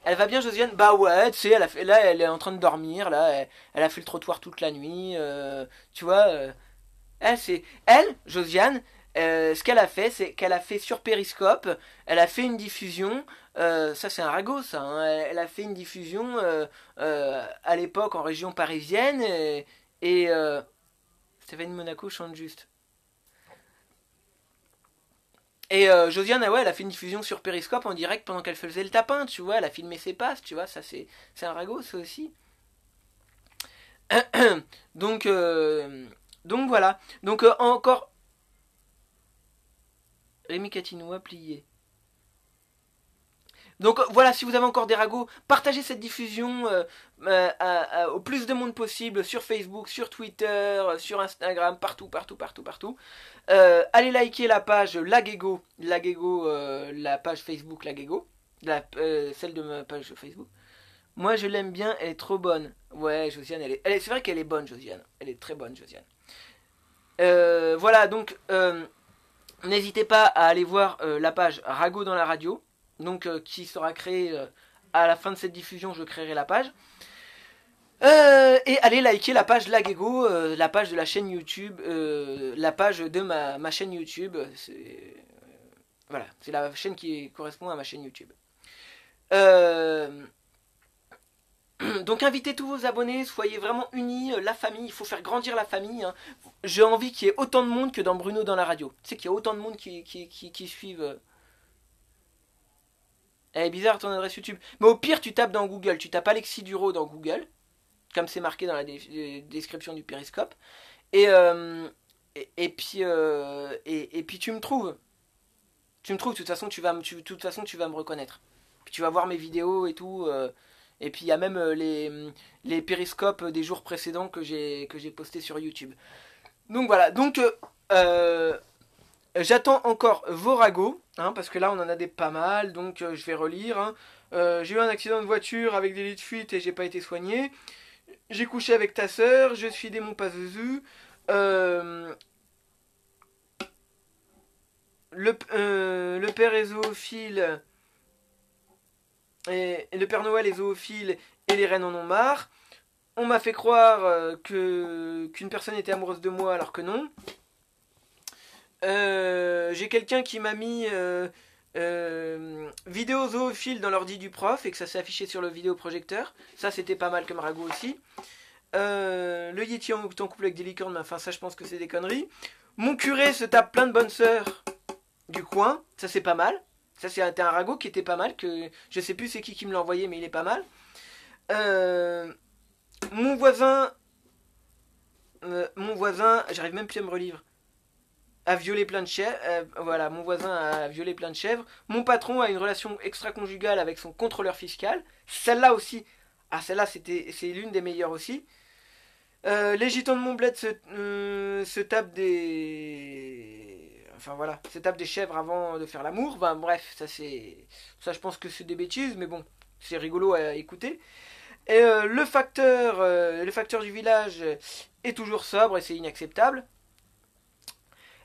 Elle va bien Josiane? Bah ouais, tu sais, là elle est en train de dormir, là, elle a fait le trottoir toute la nuit, tu vois. Elle, Josiane, Ce qu'elle a fait, c'est qu'elle a fait sur Periscope, elle a fait une diffusion, ça c'est un ragot ça, hein, elle a fait une diffusion à l'époque en région parisienne, et Stéphanie Monaco chante juste. Et Josiane, ah ouais, elle a fait une diffusion sur Periscope en direct pendant qu'elle faisait le tapin, tu vois, elle a filmé ses passes, tu vois, ça c'est un ragot ça aussi. donc, euh, donc voilà, donc encore Rémi Catinois plié. Donc voilà, si vous avez encore des ragots, partagez cette diffusion au plus de monde possible sur Facebook, sur Twitter, sur Instagram, partout, partout, partout, partout. Allez liker la page Lagego, la page Facebook Lagego, celle de ma page Facebook. Moi je l'aime bien, elle est trop bonne. Ouais, Josiane, c'est vrai qu'elle est bonne, Josiane. Elle est très bonne, Josiane. Voilà, donc n'hésitez pas à aller voir la page Rago dans la radio, donc qui sera créée à la fin de cette diffusion. Je créerai la page. Et allez liker la page Lagego, la page de la chaîne YouTube, la page de ma chaîne YouTube. Voilà, c'est la chaîne qui correspond à ma chaîne YouTube. Euh, Donc invitez tous vos abonnés, soyez vraiment unis, la famille, il faut faire grandir la famille. Hein. J'ai envie qu'il y ait autant de monde que dans Bruno dans la radio. Tu sais qu'il y a autant de monde qui suivent. Elle est bizarre ton adresse YouTube. Mais au pire, tu tapes dans Google, tu tapes Alexis Duro dans Google, comme c'est marqué dans la description du Périscope. Et, et puis tu me trouves. Tu me trouves, de toute façon, de toute façon, tu vas me reconnaître. Puis tu vas voir mes vidéos et tout. Et puis il y a même les périscopes des jours précédents que j'ai postés sur YouTube. Donc voilà, donc j'attends encore vos ragots, hein, parce que là on en a des pas mal, donc je vais relire. Hein. J'ai eu un accident de voiture avec des lits de fuite et j'ai pas été soigné. J'ai couché avec ta sœur, je suis démon Pazuzu. Euh, le père est zoophile. Et le Père Noël est zoophile et les reines en ont marre. On m'a fait croire qu'une personne était amoureuse de moi alors que non. J'ai quelqu'un qui m'a mis vidéo zoophile dans l'ordi du prof et que ça s'est affiché sur le vidéoprojecteur. Ça c'était pas mal comme ragot aussi. Le Yeti en couple avec des licornes, mais enfin ça je pense que c'est des conneries. Mon curé se tape plein de bonnes sœurs du coin, ça c'est pas mal. Ça c'était un ragot qui était pas mal, que je sais plus c'est qui me l'a envoyé, mais il est pas mal. Euh, mon voisin, j'arrive même plus à me relire, a violé plein de chèvres. Voilà, mon voisin a violé plein de chèvres. Mon patron a une relation extra-conjugale avec son contrôleur fiscal. Celle-là aussi, celle-là c'est l'une des meilleures aussi. Les gitans de mon bled se tapent des. Enfin voilà, se tapent des chèvres avant de faire l'amour. Enfin bref, ça c'est. Ça je pense que c'est des bêtises, mais bon, c'est rigolo à écouter. Et le facteur du village est toujours sobre et c'est inacceptable.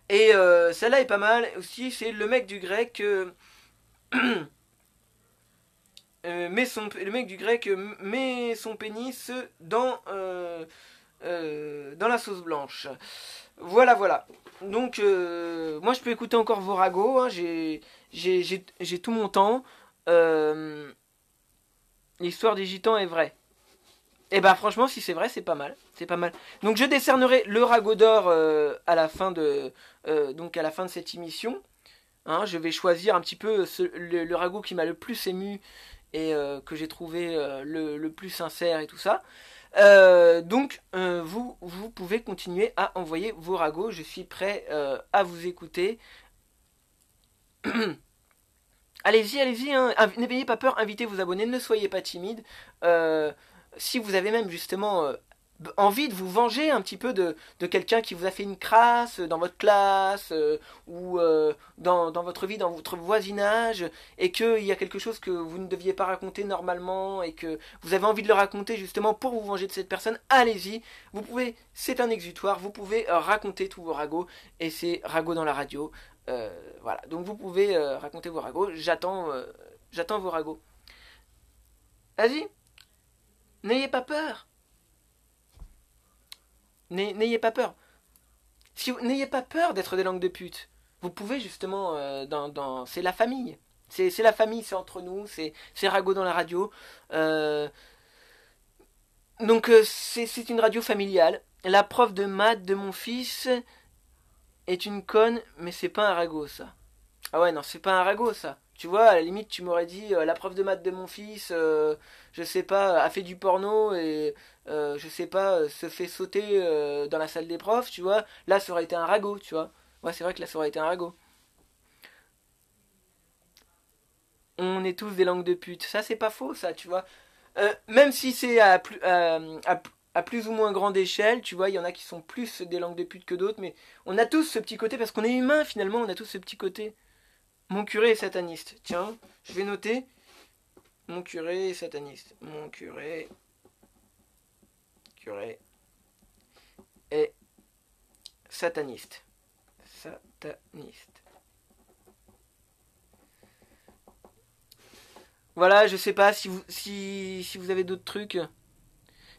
Et celle-là est pas mal aussi, c'est le mec du grec. Le mec du grec met son pénis dans la sauce blanche. Voilà, voilà. Donc, moi, je peux écouter encore vos ragots. Hein, j'ai tout mon temps. Euh, L'histoire des gitans est vraie. Et bah, franchement, si c'est vrai, c'est pas mal. C'est pas mal. Donc, je décernerai le ragot d'or à la fin donc à la fin de cette émission. Hein, je vais choisir un petit peu le ragot qui m'a le plus ému et que j'ai trouvé le plus sincère et tout ça. Donc, vous pouvez continuer à envoyer vos ragots. Je suis prêt à vous écouter. Allez-y, allez-y. Hein. N'ayez pas peur, invitez vos abonnés. Ne soyez pas timide. Si vous avez même justement envie de vous venger un petit peu de quelqu'un qui vous a fait une crasse dans votre classe ou dans votre vie, dans votre voisinage, et qu'il y a quelque chose que vous ne deviez pas raconter normalement et que vous avez envie de le raconter justement pour vous venger de cette personne, allez-y. Vous pouvez, c'est un exutoire, vous pouvez raconter tous vos ragots et c'est ragots dans la radio. Voilà, donc vous pouvez raconter vos ragots. J'attends vos ragots. Vas-y, n'ayez pas peur. N'ayez pas peur. N'ayez pas peur d'être des langues de pute. vous pouvez justement, c'est la famille. C'est la famille, c'est entre nous, c'est Rago dans la radio. Euh, c'est une radio familiale. La prof de maths de mon fils est une conne, mais c'est pas un ragot ça. Ah ouais, non, c'est pas un ragot ça. Tu vois, à la limite, tu m'aurais dit la prof de maths de mon fils, je sais pas, a fait du porno et je sais pas, se fait sauter dans la salle des profs, tu vois. Là, ça aurait été un ragot, tu vois. Ouais, c'est vrai que là, ça aurait été un ragot. On est tous des langues de pute. Ça, c'est pas faux, ça, tu vois. Même si c'est à plus ou moins grande échelle, tu vois, il y en a qui sont plus des langues de pute que d'autres, mais on a tous ce petit côté, parce qu'on est humain finalement, on a tous ce petit côté. Mon curé est sataniste. Tiens, je vais noter. Mon curé est sataniste. Mon curé est sataniste. Sataniste. Voilà, je sais pas si vous avez d'autres trucs.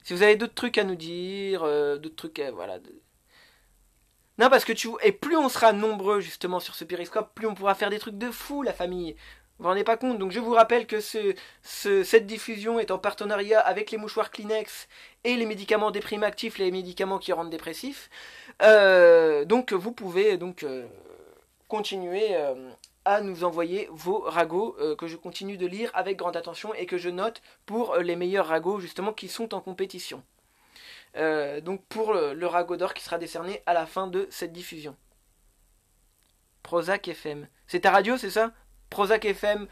Si vous avez d'autres trucs à nous dire, d'autres trucs, voilà. Non, parce que et plus on sera nombreux justement sur ce périscope, plus on pourra faire des trucs de fou, la famille. Vous vous rendez pas compte. Donc je vous rappelle que cette diffusion est en partenariat avec les mouchoirs Kleenex et les médicaments déprimatifs, les médicaments qui rendent dépressifs. Donc vous pouvez donc continuer à nous envoyer vos ragots que je continue de lire avec grande attention et que je note pour les meilleurs ragots justement qui sont en compétition. Donc pour le ragot d'or qui sera décerné à la fin de cette diffusion. Prozac FM. C'est ta radio, c'est ça? Prozac FM.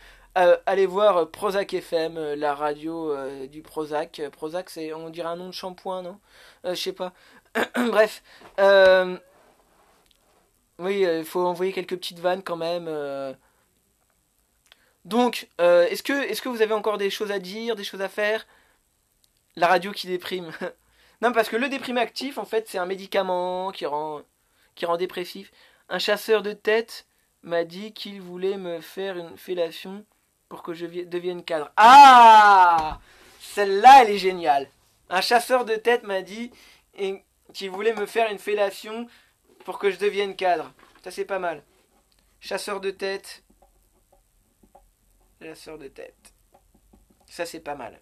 Allez voir Prozac FM, la radio du Prozac. Prozac, c'est, on dirait un nom de shampoing, non? Je sais pas. Bref. Oui, il faut envoyer quelques petites vannes quand même. Donc, est-ce que vous avez encore des choses à dire, des choses à faire? La radio qui déprime. Non, parce que le déprimé actif, en fait, c'est un médicament qui rend dépressif. Un chasseur de tête m'a dit qu'il voulait me faire une fellation pour que je devienne cadre. Ah! Celle-là, elle est géniale. Un chasseur de tête m'a dit qu'il voulait me faire une fellation pour que je devienne cadre. Ça, c'est pas mal. Chasseur de tête. Chasseur de tête. Ça, c'est pas mal.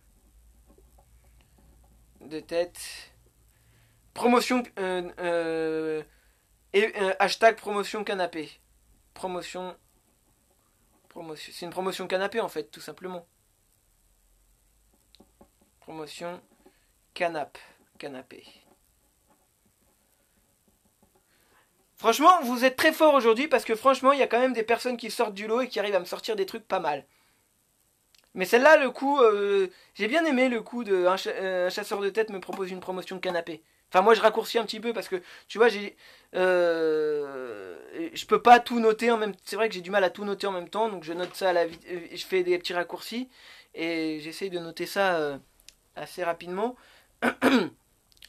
De tête. Promotion. Hashtag promotion canapé. Promotion. Promotion. C'est une promotion canapé en fait, tout simplement. Promotion canapé. Franchement, vous êtes très fort aujourd'hui parce que franchement, il y a quand même des personnes qui sortent du lot et qui arrivent à me sortir des trucs pas mal. Mais celle-là, le coup, j'ai bien aimé le coup de un chasseur de tête me propose une promotion de canapé. Enfin, moi, je raccourcis un petit peu parce que, tu vois, je peux pas tout noter en même. C'est vrai que j'ai du mal à tout noter en même temps, donc je note ça à la je fais des petits raccourcis et j'essaye de noter ça assez rapidement.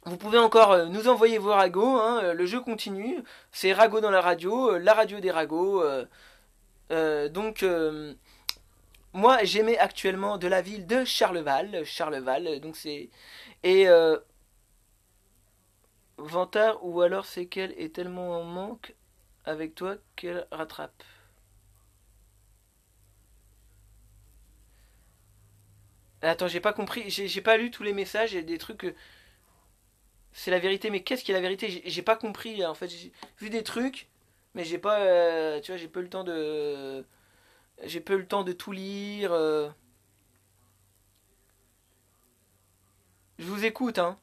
Vous pouvez encore nous envoyer vos ragots, hein, le jeu continue. C'est Rago dans la radio des ragots. Donc, moi, j'émets actuellement de la ville de Charleval. Charleval, donc c'est. Et Vantard, ou alors c'est qu'elle est tellement en manque avec toi qu'elle rattrape. Attends, j'ai pas compris, j'ai pas lu tous les messages, il y a des trucs. C'est la vérité, mais qu'est-ce qui est la vérité? J'ai pas compris, en fait, j'ai vu des trucs, mais j'ai pas. Tu vois, j'ai pas eu le temps de. J'ai pas eu le temps de tout lire. Je vous écoute, hein.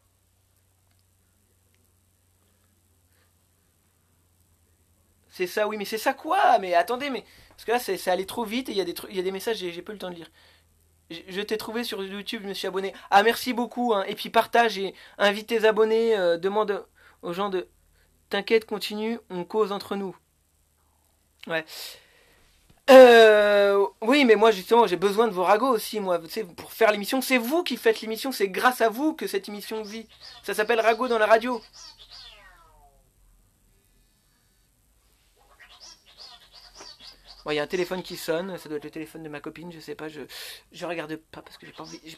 C'est ça, oui, mais c'est ça quoi? Mais attendez, mais. Parce que là, c'est allé trop vite et il y a des trucs, il y a des messages, j'ai pas eu le temps de lire. Je t'ai trouvé sur YouTube, je me suis abonné. Ah, merci beaucoup, hein. Et puis partage et invite tes abonnés, demande aux gens de. T'inquiète, continue, on cause entre nous. Ouais. Oui, mais moi justement, j'ai besoin de vos ragots aussi, moi. Tu sais, pour faire l'émission, c'est vous qui faites l'émission, c'est grâce à vous que cette émission vit. Ça s'appelle Rago dans la radio. Bon, il y a un téléphone qui sonne, ça doit être le téléphone de ma copine, je sais pas, je regarde pas parce que j'ai pas envie.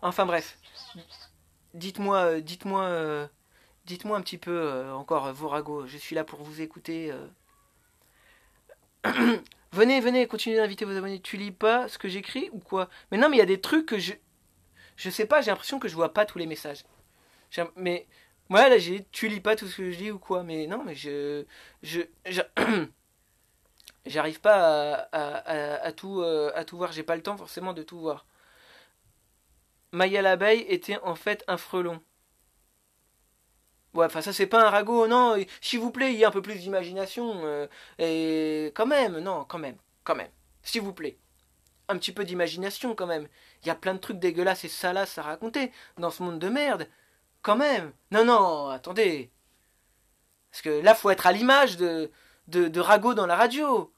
Enfin bref, dites-moi, Dites-moi un petit peu encore vos ragots. Je suis là pour vous écouter. Venez, venez, continuez d'inviter vos abonnés. Tu lis pas ce que j'écris ou quoi? Mais non, mais il y a des trucs que je sais pas. J'ai l'impression que je vois pas tous les messages. Mais moi là, tu lis pas tout ce que je dis ou quoi? Mais non, mais je, je- j'arrive pas à tout voir. J'ai pas le temps forcément de tout voir. Maya l'abeille était en fait un frelon. Ouais, enfin ça c'est pas un ragot, non, s'il vous plaît, il y a un peu plus d'imagination. Et quand même, non, quand même. S'il vous plaît, un petit peu d'imagination quand même. Il y a plein de trucs dégueulasses et salaces à raconter dans ce monde de merde. Quand même. Non, non, attendez. Parce que là, faut être à l'image de ragots dans la radio.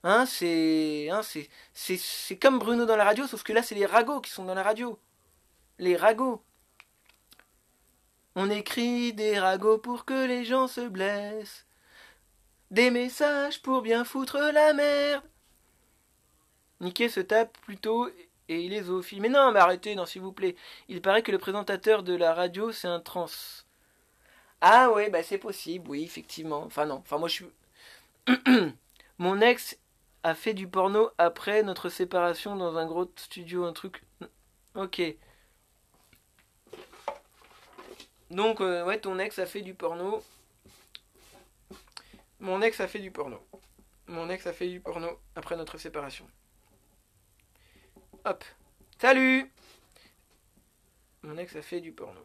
C'est comme Bruno dans la radio, sauf que là, c'est les ragots qui sont dans la radio. Les ragots. On écrit des ragots pour que les gens se blessent. Des messages pour bien foutre la merde. Niquet se tape plutôt et il est zoophile. Mais non, mais arrêtez, non, s'il vous plaît. Il paraît que le présentateur de la radio, c'est un trans. Ah ouais, bah c'est possible, oui, effectivement. Enfin non, enfin moi je suis... Mon ex a fait du porno après notre séparation dans un gros studio, un truc... Ok. Donc, ouais, ton ex a fait du porno. Mon ex a fait du porno. Mon ex a fait du porno après notre séparation. Hop. Salut. Mon ex a fait du porno.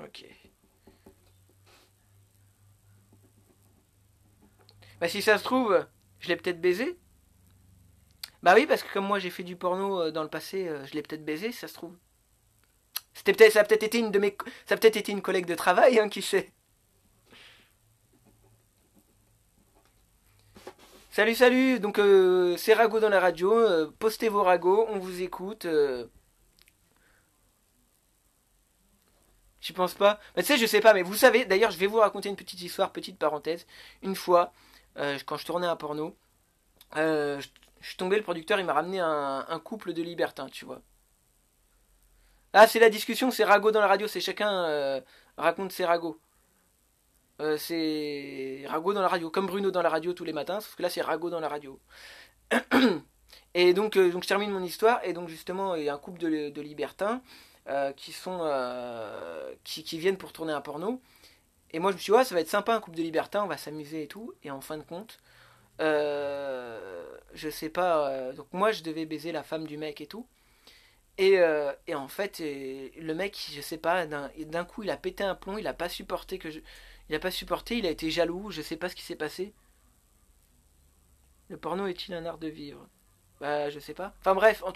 Ok. Bah si ça se trouve, je l'ai peut-être baisé. Bah oui, parce que comme moi j'ai fait du porno dans le passé, je l'ai peut-être baisé, si ça se trouve. Ça a peut-être été une de mes, ça a peut-être été une collègue de travail, hein, qui sait. Salut, salut. Donc c'est Rago dans la radio. Postez vos ragots, on vous écoute. J'y pense pas. Bah, tu sais, je sais pas, mais vous savez. D'ailleurs, je vais vous raconter une petite histoire, petite parenthèse. Une fois, quand je tournais un porno, je suis tombé, le producteur, il m'a ramené un couple de libertins, tu vois. Ah, c'est la discussion, c'est ragot dans la radio, c'est chacun raconte ses ragots. C'est ragot dans la radio, comme Bruno dans la radio tous les matins, sauf que là c'est ragot dans la radio. Et donc je termine mon histoire, et donc justement il y a un couple de libertins qui viennent pour tourner un porno. Et moi je me suis dit, ouais, ça va être sympa un couple de libertins, on va s'amuser et tout. Et en fin de compte, je sais pas, donc moi je devais baiser la femme du mec et tout. Et en fait, le mec, je sais pas, d'un coup, il a pété un plomb, il a pas supporté il a pas supporté, il a été jaloux, je sais pas ce qui s'est passé. Le porno est-il un art de vivre? Bah, je sais pas. Enfin bref, en,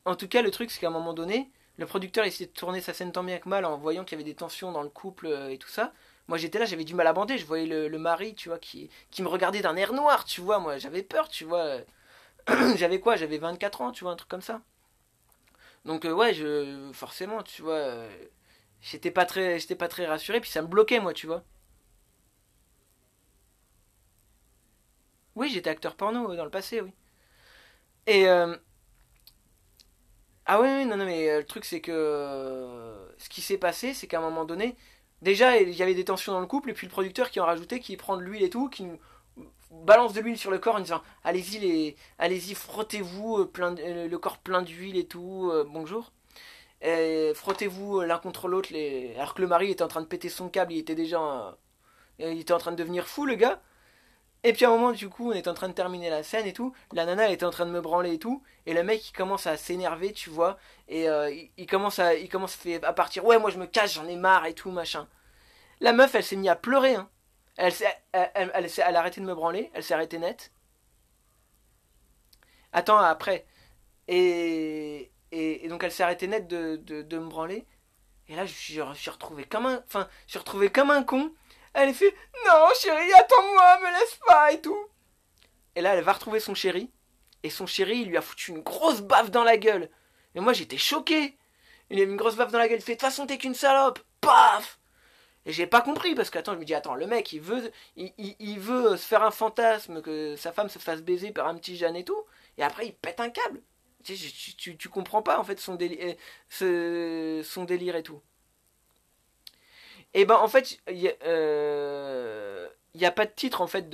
en tout cas, le truc, c'est qu'à un moment donné, le producteur essayait de tourner sa scène tant bien que mal en voyant qu'il y avait des tensions dans le couple et tout ça. Moi, j'étais là, j'avais du mal à bander, je voyais le mari, tu vois, qui me regardait d'un air noir, tu vois, moi, j'avais peur, tu vois. J'avais quoi? J'avais 24 ans, tu vois, un truc comme ça. Donc ouais, forcément, tu vois, j'étais pas très rassuré, puis ça me bloquait moi, tu vois. Oui, j'étais acteur porno dans le passé, oui. Et ah oui, oui, non, non, mais le truc c'est que ce qui s'est passé, c'est qu'à un moment donné, déjà il y avait des tensions dans le couple, et puis le producteur qui en rajoutait, qui prend de l'huile et tout, qui nous balance de l'huile sur le corps en disant allez-y, frottez-vous le corps plein d'huile et tout, bonjour. Et frottez-vous l'un contre l'autre, alors que le mari était en train de péter son câble, il était en train de devenir fou, le gars. Et puis à un moment, du coup, on est en train de terminer la scène et tout. La nana, elle était en train de me branler et tout. Et le mec, il commence à s'énerver, tu vois. Et il commence à partir. Ouais, moi je me cache, j'en ai marre et tout, machin. La meuf, elle s'est mise à pleurer, hein. Elle a arrêté de me branler, elle s'est arrêtée net. Attends, après. Et donc elle s'est arrêtée net de me branler. Et là, je suis retrouvé comme un, enfin, je suis retrouvé comme un con. Elle fait, non, chérie, attends-moi, me laisse pas et tout. Et là, elle va retrouver son chéri. Et son chéri, il lui a foutu une grosse baffe dans la gueule. Et moi, j'étais choqué. Il lui a mis une grosse baffe dans la gueule. Il fait, de toute façon, t'es qu'une salope. Paf. Et j'ai pas compris parce que, attends, je me dis, attends, le mec, il veut se faire un fantasme que sa femme se fasse baiser par un petit Jeanne et tout. Et après, il pète un câble. Tu comprends pas, en fait, son délire et tout. Et ben en fait, y a pas de titre en fait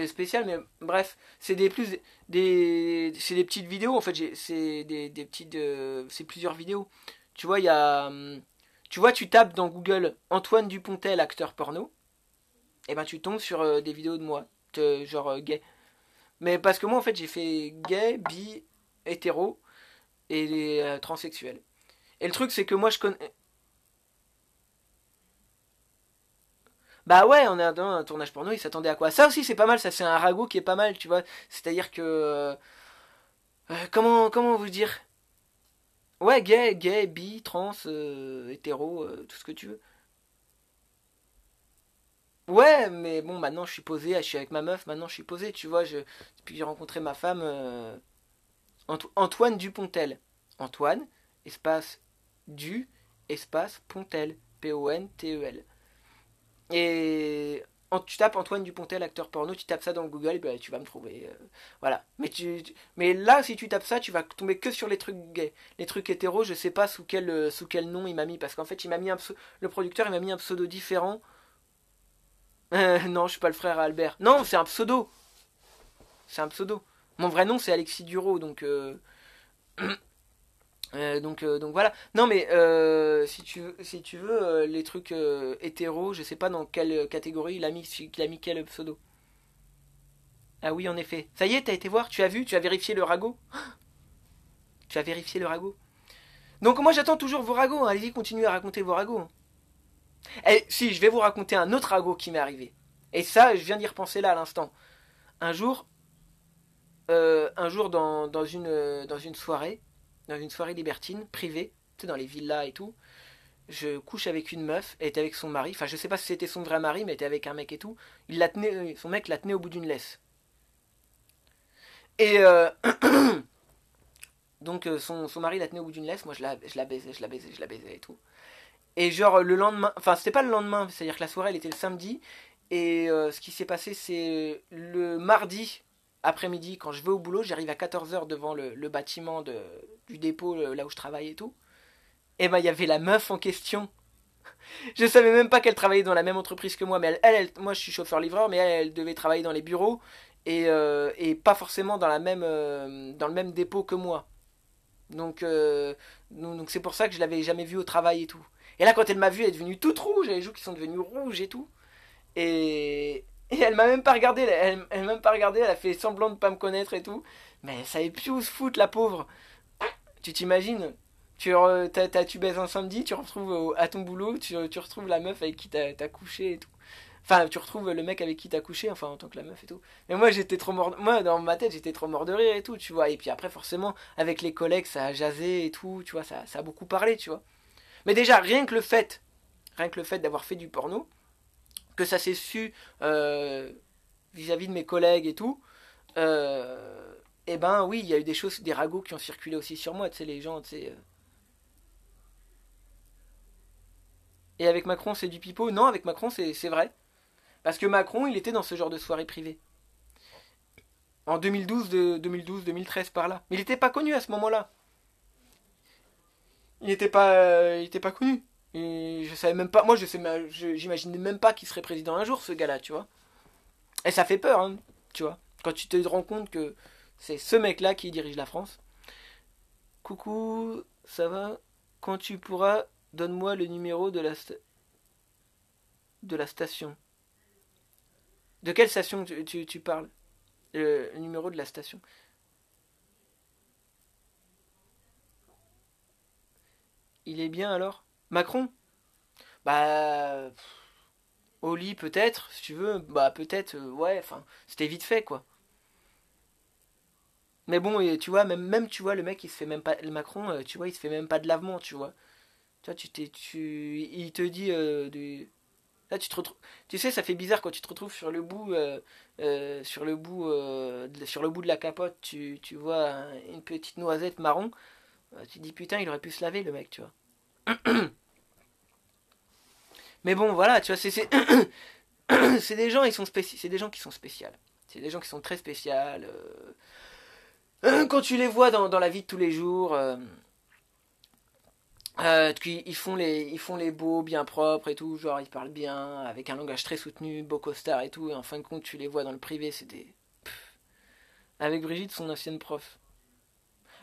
spécial, mais bref, c'est des plus c'est des petites vidéos en fait. C'est des petites, c'est plusieurs vidéos. Tu vois, il y a, tu vois, tu tapes dans Google Antoine Dupontel acteur porno, et ben tu tombes sur des vidéos de moi, genre gay. Mais parce que moi en fait j'ai fait gay, bi, hétéro et les transsexuels. Et le truc c'est que moi je connais. Bah ouais, on est dans un tournage porno, il s'attendait à quoi? Ça aussi c'est pas mal, ça c'est un ragot qui est pas mal, tu vois. C'est-à-dire que comment vous dire? Ouais, gay, bi, trans, hétéro, tout ce que tu veux. Ouais, mais bon, maintenant je suis posé, je suis avec ma meuf, maintenant je suis posé, tu vois. Depuis que j'ai rencontré ma femme, Antoine Dupontel. Antoine, espace du, espace Pontel. Pontel. Et tu tapes Antoine Dupontel, acteur porno, tu tapes ça dans Google, et ben, tu vas me trouver. Voilà. Mais là, si tu tapes ça, tu vas tomber que sur les trucs gays. Les trucs hétéros, je sais pas sous quel nom il m'a mis, parce qu'en fait, il m'a mis le producteur, il m'a mis un pseudo différent. Non, je suis pas le frère à Albert. Non, c'est un pseudo. C'est un pseudo. Mon vrai nom, c'est Alexis Duro, donc voilà. Non mais si tu veux les trucs hétéros, je sais pas dans quelle catégorie il a mis quel pseudo. Ah oui en effet. Ça y est, t'as été voir, tu as vu, tu as vérifié le ragot. Tu as vérifié le ragot. Donc moi j'attends toujours vos ragots, hein. Allez-y, continuez à raconter vos ragots, hein. Et si, je vais vous raconter un autre ragot qui m'est arrivé. Et ça, je viens d'y repenser là à l'instant. Un jour, dans une soirée libertine, privée, tu sais, dans les villas et tout, je couche avec une meuf, elle était avec son mari, enfin je sais pas si c'était son vrai mari, mais elle était avec un mec et tout. Son mec la tenait au bout d'une laisse. Et donc son mari la tenait au bout d'une laisse, moi je la baisais, je la baisais et tout. Et genre le lendemain, enfin c'était pas le lendemain, c'est-à-dire que la soirée elle était le samedi, et ce qui s'est passé c'est le mardi après-midi, quand je vais au boulot, j'arrive à 14 heures devant le bâtiment du dépôt, là où je travaille et tout. Et ben il y avait la meuf en question. Je savais même pas qu'elle travaillait dans la même entreprise que moi, mais moi je suis chauffeur-livreur, mais elle devait travailler dans les bureaux et pas forcément dans le même dépôt que moi. Donc, donc c'est pour ça que je l'avais jamais vue au travail et tout. Et là, quand elle m'a vue, elle est devenue toute rouge, elle a les joues qui sont devenues rouges et tout. Et elle m'a même pas regardé, elle m'a même pas regardé, elle a fait semblant de pas me connaître et tout. Mais elle savait plus où se foutre, la pauvre. Tu t'imagines? Tu baises un samedi, tu retrouves à ton boulot, tu retrouves la meuf avec qui t'as couché et tout. Enfin, tu retrouves le mec avec qui t'as couché, enfin en tant que la meuf et tout. Mais moi j'étais trop mort, moi dans ma tête j'étais trop mort de rire et tout, tu vois. Et puis après forcément avec les collègues ça a jasé et tout, tu vois, ça a beaucoup parlé, tu vois. Mais déjà rien que le fait d'avoir fait du porno, que ça s'est su vis-à-vis de mes collègues et tout, et ben oui il y a eu des choses, des ragots qui ont circulé aussi sur moi, tu sais les gens, tu sais. Et avec Macron, c'est du pipeau. Non, avec Macron, c'est vrai. Parce que Macron, il était dans ce genre de soirée privée. En 2012, 2013, par là. Mais il n'était pas connu à ce moment-là. Il était pas connu. Et je savais même pas. Moi, j'imaginais même pas qu'il serait président un jour, ce gars-là, tu vois. Et ça fait peur, hein, tu vois. Quand tu te rends compte que c'est ce mec-là qui dirige la France. Coucou, ça va? Quand tu pourras, donne-moi le numéro de la station. De quelle station tu parles? Le numéro de la station. Il est bien alors? Macron? Bah. Au lit peut-être, si tu veux. Bah peut-être, ouais, enfin, c'était vite fait quoi. Mais bon, et tu vois, tu vois, le mec il se fait même pas. Le Macron, tu vois, il se fait même pas de lavement, tu vois. Tu vois, il te dit. Là, tu te retrouves. Tu sais, ça fait bizarre quand tu te retrouves sur le bout de la capote, tu vois une petite noisette marron. Tu te dis putain, il aurait pu se laver le mec, tu vois. Mais bon, voilà, tu vois, c'est des gens, c'est des gens qui sont spéciaux. C'est des gens qui sont très spéciaux. Quand tu les vois dans la vie de tous les jours, Ils font les beaux, bien propres et tout, genre ils parlent bien, avec un langage très soutenu, beau costard et tout, et en fin de compte tu les vois dans le privé, c'est des... Avec Brigitte, son ancienne prof.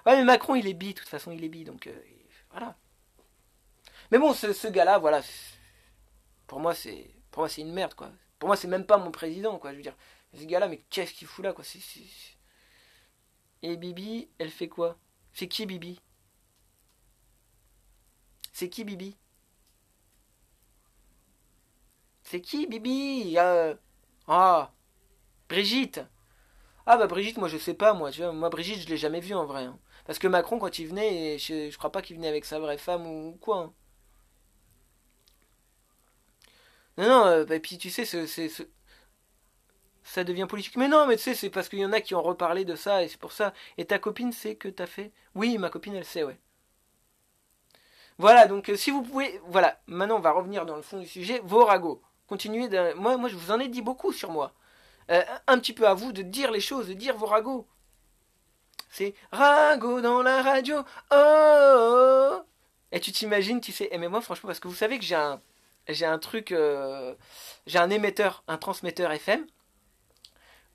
Ouais mais Macron il est bi, de toute façon il est bi, donc voilà. Mais bon, ce gars-là, voilà, pour moi c'est une merde quoi. Pour moi c'est même pas mon président quoi, je veux dire. Ce gars-là, mais qu'est-ce qu'il fout là quoi. Et Bibi, elle fait quoi? C'est qui Bibi? C'est qui Bibi? C'est qui Bibi? Ah, Brigitte. Ah bah Brigitte, moi je sais pas, moi, tu vois, moi Brigitte je l'ai jamais vue en vrai, hein. Parce que Macron quand il venait, je crois pas qu'il venait avec sa vraie femme ou quoi, hein. Non, non, et puis tu sais, ça devient politique. Mais non, mais tu sais, c'est parce qu'il y en a qui ont reparlé de ça, et c'est pour ça. Et ta copine sait que t'as fait? Oui, ma copine elle sait, ouais. Voilà, donc si vous pouvez, voilà, maintenant on va revenir dans le fond du sujet, vos ragots. Continuez de... Moi je vous en ai dit beaucoup sur moi. Un petit peu à vous de dire les choses, de dire vos ragots. C'est ragot dans la radio. Oh, oh, oh. Et tu t'imagines, tu sais. Et mais moi, franchement, parce que vous savez que j'ai un truc, j'ai un émetteur, un transmetteur FM,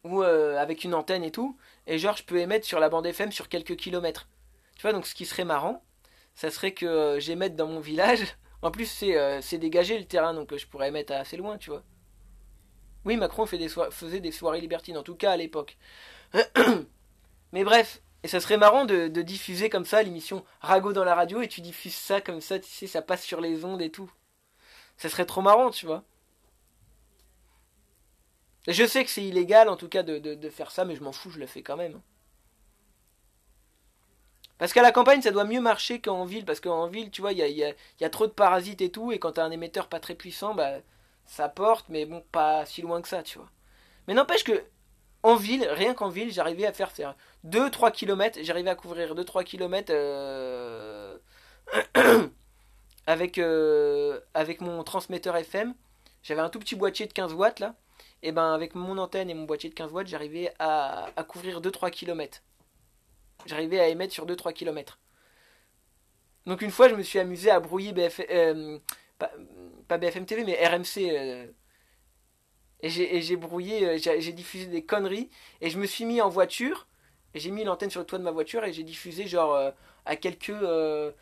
ou avec une antenne et tout. Et genre, je peux émettre sur la bande FM sur quelques kilomètres. Tu vois, donc ce qui serait marrant, ça serait que j'émette dans mon village. En plus, c'est dégagé le terrain, donc je pourrais émettre assez loin, tu vois. Oui, Macron faisait des soirées libertines, en tout cas à l'époque. Mais bref, et ça serait marrant de diffuser comme ça l'émission Rago dans la radio et tu diffuses ça comme ça, tu sais, ça passe sur les ondes et tout. Ça serait trop marrant, tu vois. Je sais que c'est illégal en tout cas de faire ça, mais je m'en fous, je le fais quand même. Parce qu'à la campagne, ça doit mieux marcher qu'en ville, parce qu'en ville, tu vois, il y a trop de parasites et tout, et quand t'as un émetteur pas très puissant, bah ça porte, mais bon, pas si loin que ça, tu vois. Mais n'empêche que en ville, rien qu'en ville, j'arrivais à faire 2-3 km, j'arrivais à couvrir 2-3 km avec mon transmetteur FM. J'avais un tout petit boîtier de 15 watts là. Et ben avec mon antenne et mon boîtier de 15 watts, j'arrivais à couvrir 2-3 km. J'arrivais à émettre sur 2-3 km. Donc une fois, je me suis amusé à brouiller pas, pas BFM TV, mais RMC. Et j'ai brouillé, j'ai diffusé des conneries. Et je me suis mis en voiture. Et j'ai mis l'antenne sur le toit de ma voiture et j'ai diffusé genre à quelques... je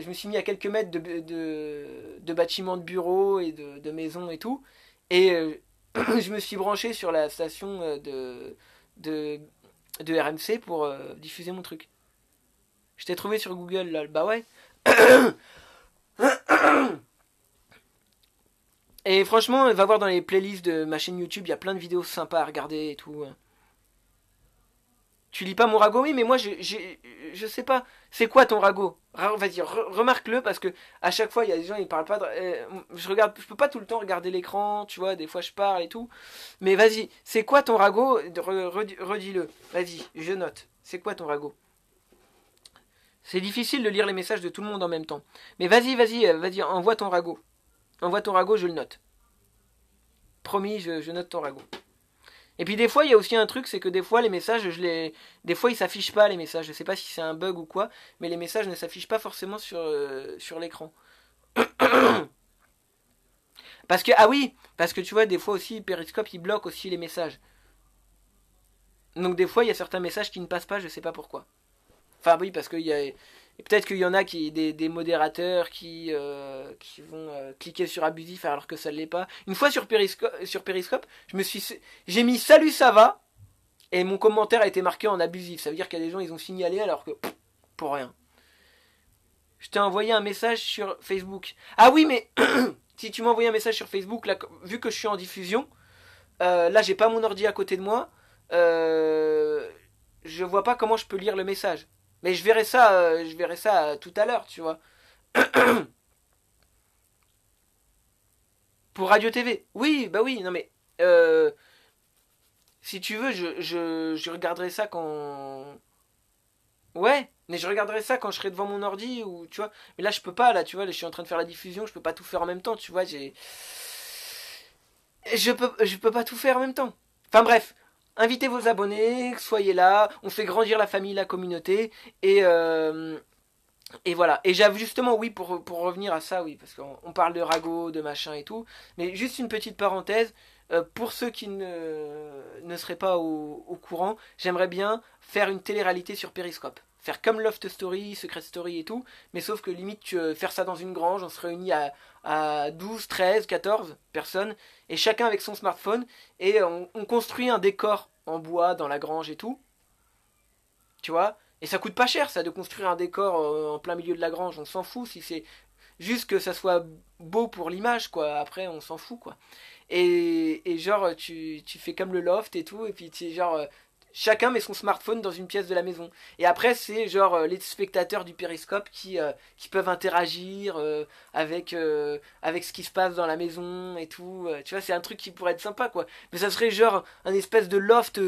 me suis mis à quelques mètres de bâtiments de bureaux et de maisons et tout. Et je me suis branché sur la station de, de RMC pour diffuser mon truc. Je t'ai trouvé sur Google là, bah ouais. Et franchement, va voir dans les playlists de ma chaîne YouTube, il y a plein de vidéos sympas à regarder et tout. Tu lis pas mon ragot? Oui, mais moi, je sais pas. C'est quoi ton ragot? Vas-y, remarque-le parce que à chaque fois, il y a des gens, ils parlent pas. Je regarde, je peux pas tout le temps regarder l'écran, tu vois. Des fois, je parle et tout. Mais vas-y, c'est quoi ton ragot? Redis-le. Vas-y, je note. C'est quoi ton ragot? C'est difficile de lire les messages de tout le monde en même temps. Mais vas-y, envoie ton ragot. Envoie ton ragot, je le note. Promis, je note ton ragot. Et puis des fois, il y a aussi un truc, c'est que des fois, les messages, des fois, ils s'affichent pas, les messages. Je sais pas si c'est un bug ou quoi, mais les messages ne s'affichent pas forcément sur l'écran. Parce que, ah oui, parce que tu vois, des fois aussi, Periscope, il bloque aussi les messages. Donc des fois, il y a certains messages qui ne passent pas, je sais pas pourquoi. Enfin oui, parce qu'il y a... Peut-être qu'il y en a des modérateurs qui vont cliquer sur abusif alors que ça ne l'est pas. Une fois sur Periscope, j'ai mis salut ça va et mon commentaire a été marqué en abusif. Ça veut dire qu'il y a des gens ils ont signalé alors que pour rien. Je t'ai envoyé un message sur Facebook. Ah oui mais si tu m'as envoyé un message sur Facebook là, vu que je suis en diffusion, là j'ai pas mon ordi à côté de moi, je vois pas comment je peux lire le message. Mais je verrai ça tout à l'heure, tu vois. Pour Radio TV. Oui, bah oui, non mais si tu veux, je regarderai ça quand. Ouais, mais je regarderai ça quand je serai devant mon ordi ou tu vois. Mais là je peux pas là, tu vois, là, je suis en train de faire la diffusion, je peux pas tout faire en même temps, tu vois, je peux pas tout faire en même temps. Enfin bref, invitez vos abonnés, soyez là, on fait grandir la famille, la communauté et Et voilà. Et j'avoue justement, oui, pour revenir à ça, oui, parce qu'on parle de ragots, de machin et tout. Mais juste une petite parenthèse. Pour ceux qui ne seraient pas au courant, j'aimerais bien faire une télé-réalité sur Periscope. Faire comme Loft Story, Secret Story et tout. Mais sauf que limite, faire ça dans une grange, on se réunit à 12, 13, 14 personnes. Et chacun avec son smartphone. Et on construit un décor en bois dans la grange et tout. Tu vois. Et ça coûte pas cher ça de construire un décor en plein milieu de la grange, on s'en fout si c'est juste que ça soit beau pour l'image quoi, après on s'en fout quoi. Et genre tu fais comme le loft et tout, et puis tu genre chacun met son smartphone dans une pièce de la maison. Et après c'est genre les spectateurs du périscope qui peuvent interagir avec ce qui se passe dans la maison et tout. Tu vois, c'est un truc qui pourrait être sympa quoi. Mais ça serait genre un espèce de loft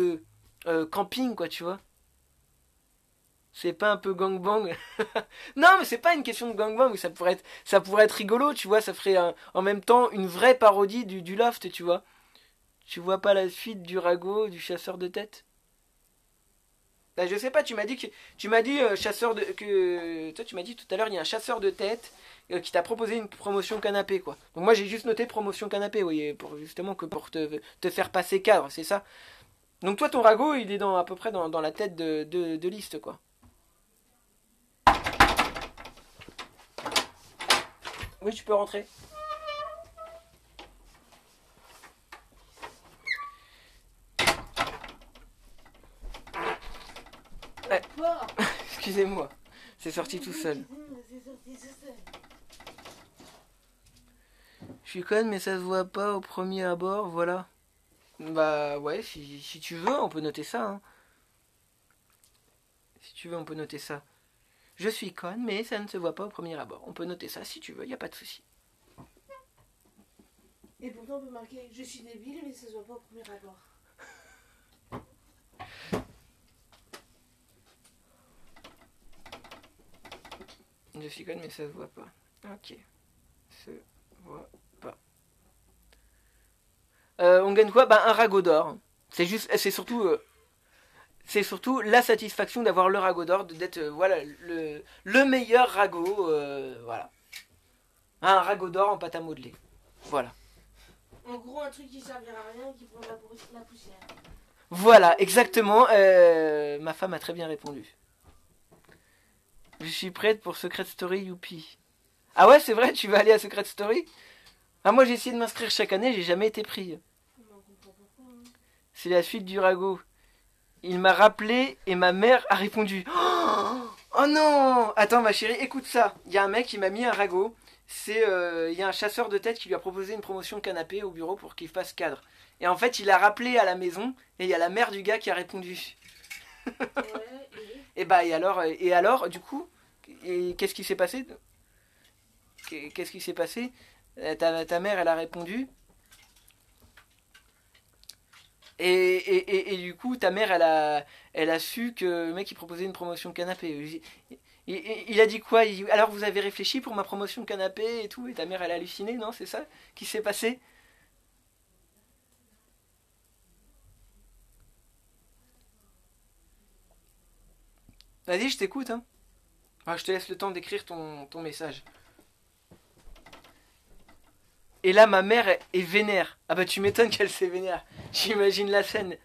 camping quoi, tu vois. C'est pas un peu gangbang? Non, mais c'est pas une question de gangbang, mais ça pourrait être rigolo, tu vois. Ça ferait en même temps une vraie parodie du loft, tu vois. Tu vois pas la suite du ragot, du chasseur de tête? Bah, je sais pas, tu m'as dit chasseur de que toi tu m'as dit tout à l'heure il y a un chasseur de tête qui t'a proposé une promotion canapé quoi. Donc moi j'ai juste noté promotion canapé, oui, pour justement que pour te faire passer cadre, c'est ça. Donc toi ton ragot il est dans à peu près dans la tête de liste quoi. Oui, tu peux rentrer. Ouais. Excusez-moi, c'est sorti tout seul. Je suis conne, mais ça se voit pas au premier abord, voilà. Bah ouais, si tu veux, on peut noter ça. Hein. Si tu veux, on peut noter ça. Je suis conne, mais ça ne se voit pas au premier abord. On peut noter ça si tu veux, y a pas de souci. Et pourtant, on peut marquer je suis débile, mais ça se voit pas au premier abord. Je suis conne, mais ça se voit pas. Ok. Se voit pas. On gagne quoi? Bah un ragot d'or. C'est surtout la satisfaction d'avoir le ragot d'or, d'être voilà le meilleur ragot, voilà. Un ragot d'or en pâte à modeler. Voilà. En gros, un truc qui servira à rien et qui prend la poussière. Voilà, exactement. Ma femme a très bien répondu. Je suis prête pour Secret Story, youpi. Ah ouais, c'est vrai, tu vas aller à Secret Story? Ah moi j'ai essayé de m'inscrire chaque année, j'ai jamais été pris. On comprend pourquoi. Hein. C'est la suite du ragot. Il m'a rappelé et ma mère a répondu. Oh non! Attends ma chérie, écoute ça. Il y a un mec qui m'a mis un ragot. Il y a un chasseur de tête qui lui a proposé une promotion canapé au bureau pour qu'il fasse cadre. Et en fait, il a rappelé à la maison et il y a la mère du gars qui a répondu. Ouais, Et bah et alors du coup, qu'est-ce qui s'est passé? Qu'est-ce qui s'est passé? Ta mère, elle a répondu. Et du coup, ta mère, elle a su que le mec, il proposait une promotion canapé. Il a dit quoi? Alors, vous avez réfléchi pour ma promotion canapé et tout? Et ta mère, elle a halluciné, non? C'est ça qui s'est passé? Vas-y, je t'écoute, hein. Ah, je te laisse le temps d'écrire ton message. Et là, ma mère est vénère. Ah bah, tu m'étonnes qu'elle s'est vénère. J'imagine la scène.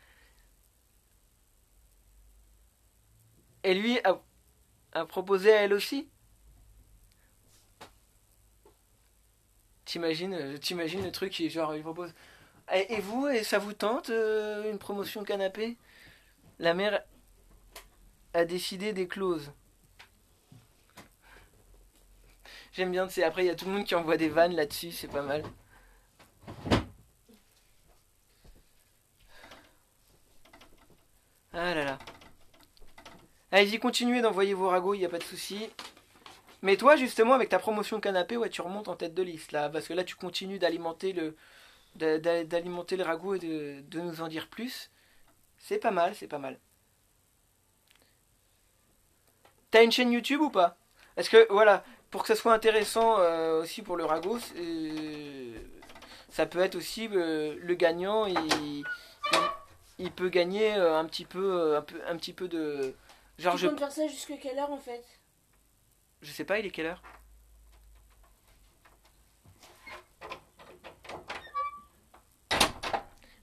Et lui a proposé à elle aussi? T'imagines le truc, genre, il propose. Et vous, et ça vous tente une promotion canapé? La mère a décidé des clauses. J'aime bien, c'est après il y a tout le monde qui envoie des vannes là-dessus, c'est pas mal. Ah là là. Allez-y, continuez d'envoyer vos ragots, il n'y a pas de souci. Mais toi, justement, avec ta promotion canapé, ouais, tu remontes en tête de liste là, parce que là, tu continues d'alimenter le ragout et de nous en dire plus. C'est pas mal, c'est pas mal. T'as une chaîne YouTube ou pas? Parce que voilà, pour que ça soit intéressant aussi pour le ragot, ça peut être aussi le gagnant, il peut gagner un petit peu de genre tu comptes faire ça jusqu'à quelle heure en fait? Je sais pas, il est quelle heure?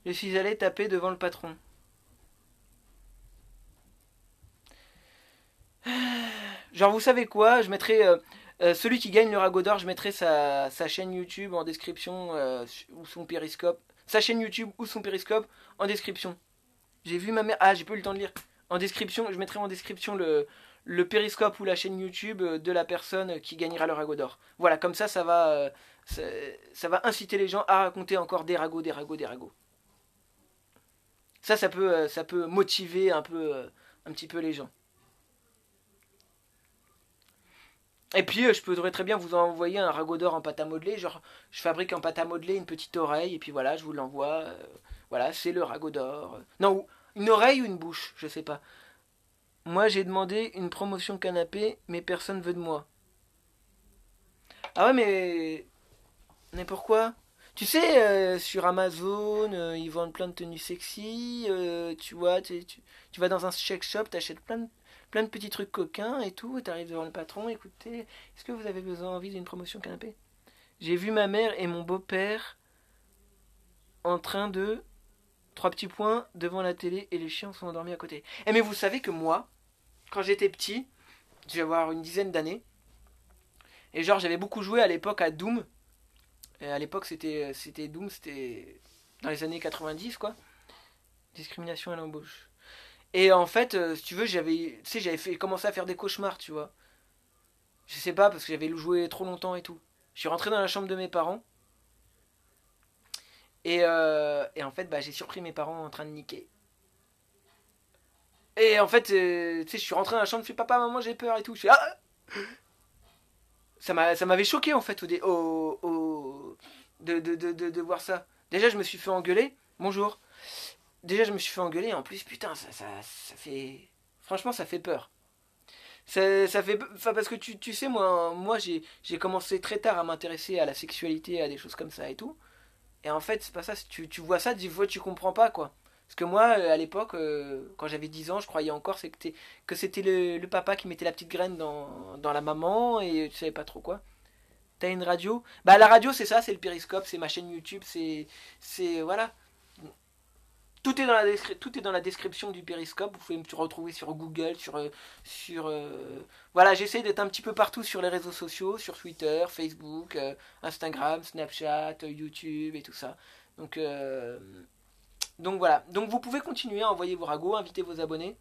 Je suis allé taper devant le patron. Genre, vous savez quoi? Je mettrai. Celui qui gagne le ragot d'or, je mettrai sa chaîne YouTube en description ou son périscope. Sa chaîne YouTube ou son périscope en description. J'ai vu ma mère. Ah, j'ai pas eu le temps de lire. En description, je mettrai en description le périscope ou la chaîne YouTube de la personne qui gagnera le ragot d'or. Voilà, comme ça, ça va inciter les gens à raconter encore des ragots, des ragots, des ragots. Ça peut motiver un petit peu les gens. Et puis, je pourrais très bien vous envoyer un ragot d'or en pâte à modeler. Genre, je fabrique en pâte à modeler une petite oreille, et puis voilà, je vous l'envoie. Voilà, c'est le ragot d'or. Non, une oreille ou une bouche, je sais pas. Moi, j'ai demandé une promotion canapé, mais personne veut de moi. Ah ouais, mais pourquoi? Tu sais, sur Amazon, ils vendent plein de tenues sexy. Tu vois, tu vas dans un sex shop, t'achètes plein de petits trucs coquins et tout. Et t'arrives devant le patron. Écoutez, est-ce que vous avez envie d'une promotion canapé? J'ai vu ma mère et mon beau-père en train de trois petits points devant la télé et les chiens sont endormis à côté. Eh mais vous savez que moi, quand j'étais petit, je vais avoir une dizaine d'années, et genre j'avais beaucoup joué à l'époque à Doom. Et à l'époque c'était Doom, c'était dans les années 90 quoi. Discrimination à l'embauche. Et en fait, si tu veux, j'avais fait commencé à faire des cauchemars, tu vois. Je sais pas parce que j'avais joué trop longtemps et tout. Je suis rentré dans la chambre de mes parents et en fait, bah, j'ai surpris mes parents en train de niquer. Et en fait, tu sais, je suis rentré dans la chambre, je fais papa, maman, j'ai peur et tout. Je fais ah. Ça m'avait choqué en fait de voir ça. Déjà, je me suis fait engueuler. Bonjour. Déjà, je me suis fait engueuler. En plus, putain, ça fait. Franchement, ça fait peur. Ça fait. Enfin, parce que tu sais, moi j'ai commencé très tard à m'intéresser à la sexualité, à des choses comme ça et tout. Et en fait, c'est pas ça. Tu vois ça, des fois, tu comprends pas, quoi. Parce que moi, à l'époque, quand j'avais 10 ans, je croyais encore que c'était le papa qui mettait la petite graine dans la maman et tu savais pas trop quoi. T'as une radio? Bah, la radio, c'est ça, c'est le périscope, c'est ma chaîne YouTube, voilà. Tout est dans la description du périscope. Vous pouvez me retrouver sur Google, voilà, j'essaie d'être un petit peu partout sur les réseaux sociaux, sur Twitter, Facebook, Instagram, Snapchat, YouTube et tout ça. Donc, euh, donc voilà. Donc vous pouvez continuer à envoyer vos ragots, inviter vos abonnés.